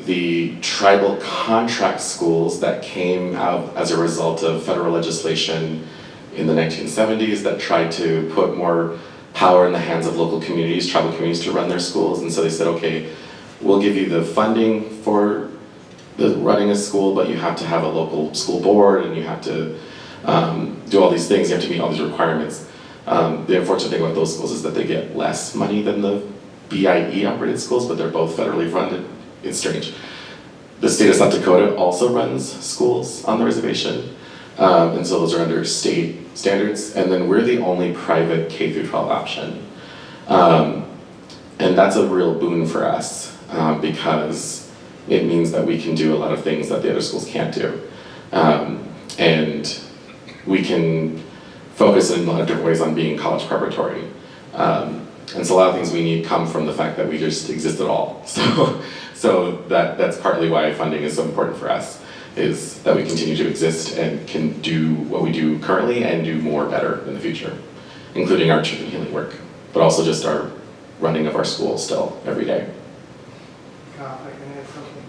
the tribal contract schools that came out as a result of federal legislation in the 1970s that tried to put more power in the hands of local communities, tribal communities, to run their schools. And so they said, okay, we'll give you the funding for running a school, but you have to have a local school board, and you have to do all these things, you have to meet all these requirements. The unfortunate thing about those schools is that they get less money than the BIE operated schools, but they're both federally funded. It's strange. The state of South Dakota also runs schools on the reservation, and so those are under state standards, and then we're the only private K-12 option. And that's a real boon for us, because it means that we can do a lot of things that the other schools can't do. And we can focus in a lot of different ways on being college preparatory. And so a lot of things we need come from the fact that we just exist at all. So that's partly why funding is so important for us, is that we continue to exist and can do what we do currently and do more better in the future, including our truth and healing work, but also just our running of our school still every day. If I can add something.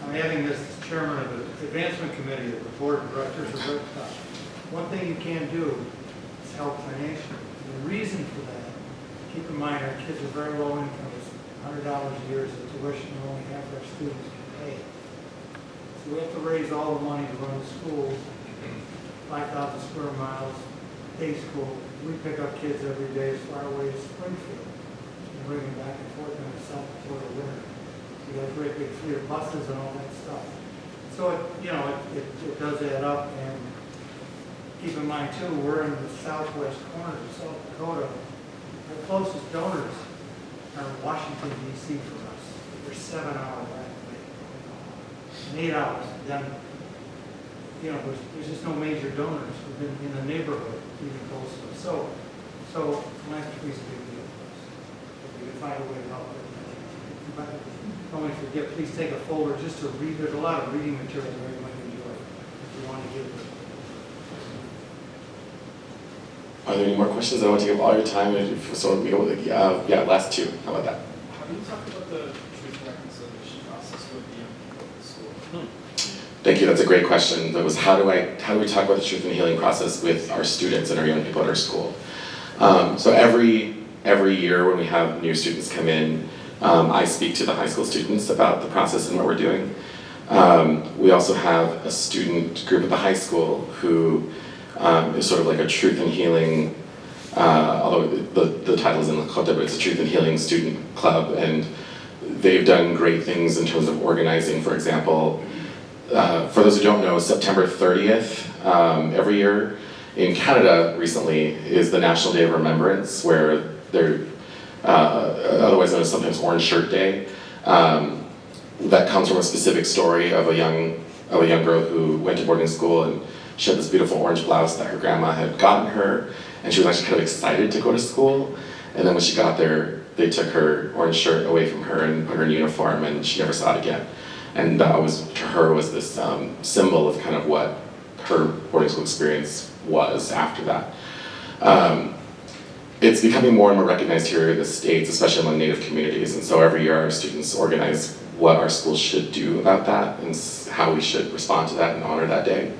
I'm having this as chairman of the advancement committee of the board of directors of Red Cloud. One thing you can do is help financially. And the reason for that, keep in mind our kids are very low income. It's $100 a year is the tuition only half our students can pay. So we have to raise all the money to run the schools, 5,000 square miles, day school. We pick up kids every day as far away as Springfield and bring them back and forth in the South Dakota winter. We got a great big fleet of buses and all that stuff. So it does add up, and keep in mind too, we're in the southwest corner of South Dakota. Our closest donors are Washington D.C. for us. We're 7 hours away. And 8 hours. Then, there's just no major donors within in the neighborhood even close to us. So philanthropy is a big deal for us. If we can find a way to help it. Don't forget, please take a folder just to read. There's a lot of reading material there you might enjoy if you want to give it. Are there any more questions? I want to give all your time. So we go with yeah, last two. How about that? How do you talk about the truth and reconciliation process with the young people at the school? Thank you. That's a great question. That was how do we talk about the truth and healing process with our students and our young people at our school? So every year when we have new students come in, I speak to the high school students about the process and what we're doing. We also have a student group at the high school who is sort of like a truth and healing, although the title is in Lakota, but it's a truth and healing student club, and they've done great things in terms of organizing. For example, for those who don't know, September 30th every year in Canada recently is the National Day of Remembrance, where they're otherwise known as sometimes Orange Shirt Day. That comes from a specific story of a young girl who went to boarding school, and she had this beautiful orange blouse that her grandma had gotten her, and she was actually kind of excited to go to school. And then when she got there, they took her orange shirt away from her and put her in uniform, and she never saw it again. And that was, to her, was this symbol of kind of what her boarding school experience was after that. It's becoming more and more recognized here in the States, especially among Native communities, and so every year our students organize what our schools should do about that and how we should respond to that and honor that day,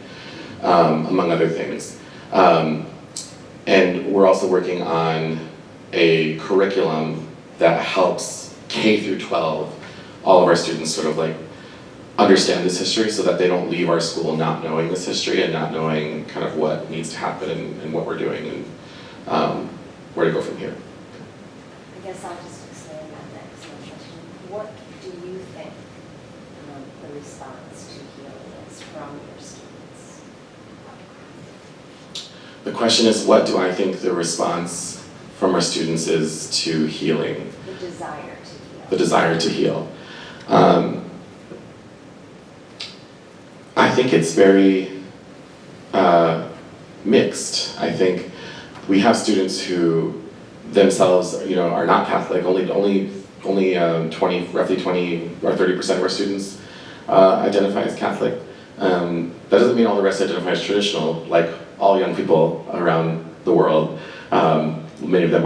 among other things. And we're also working on a curriculum that helps K through 12, all of our students sort of like understand this history so that they don't leave our school not knowing this history and not knowing kind of what needs to happen and what we're doing and where to go from here. I guess I'll just expand on that question. What do you think the response to healing is from your students? The question is, what do I think the response from our students is to healing? The desire to heal. The desire to heal. I think it's very mixed. I think we have students who themselves, are not Catholic. Only roughly 20 or 30% of our students identify as Catholic. That doesn't mean all the rest identify as traditional, like all young people around the world. Many of them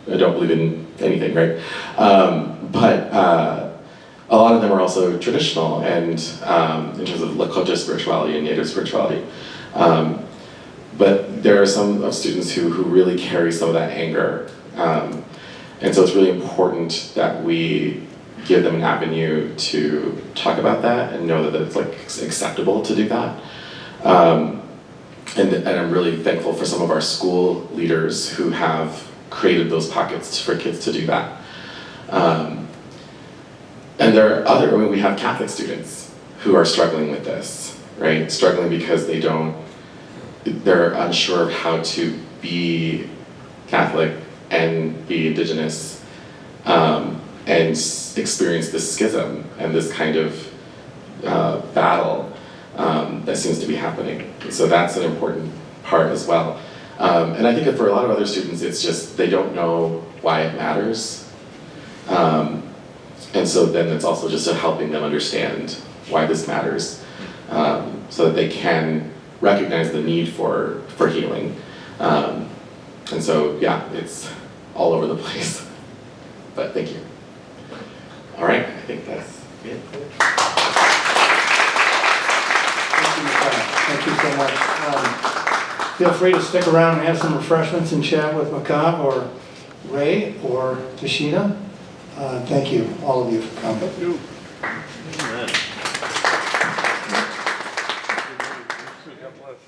don't believe in anything, right? But a lot of them are also traditional, and in terms of Lakota spirituality and Native spirituality. But there are some of students who really carry some of that anger. And so it's really important that we give them an avenue to talk about that and know that it's like acceptable to do that. And I'm really thankful for some of our school leaders who have created those pockets for kids to do that. And there are we have Catholic students who are struggling with this, right? Struggling because they're unsure of how to be Catholic and be Indigenous and experience this schism and this kind of battle that seems to be happening. So that's an important part as well. And I think that for a lot of other students, it's just they don't know why it matters. And so then it's also just helping them understand why this matters so that they can recognize the need for healing. And so, yeah, it's all over the place. But thank you. All right, I think that's it. Thank you, Maka. Thank you so much. Feel free to stick around and have some refreshments and chat with Maka or Ray or Tashina. Thank you, all of you, for coming. Thank you. Amen. God bless.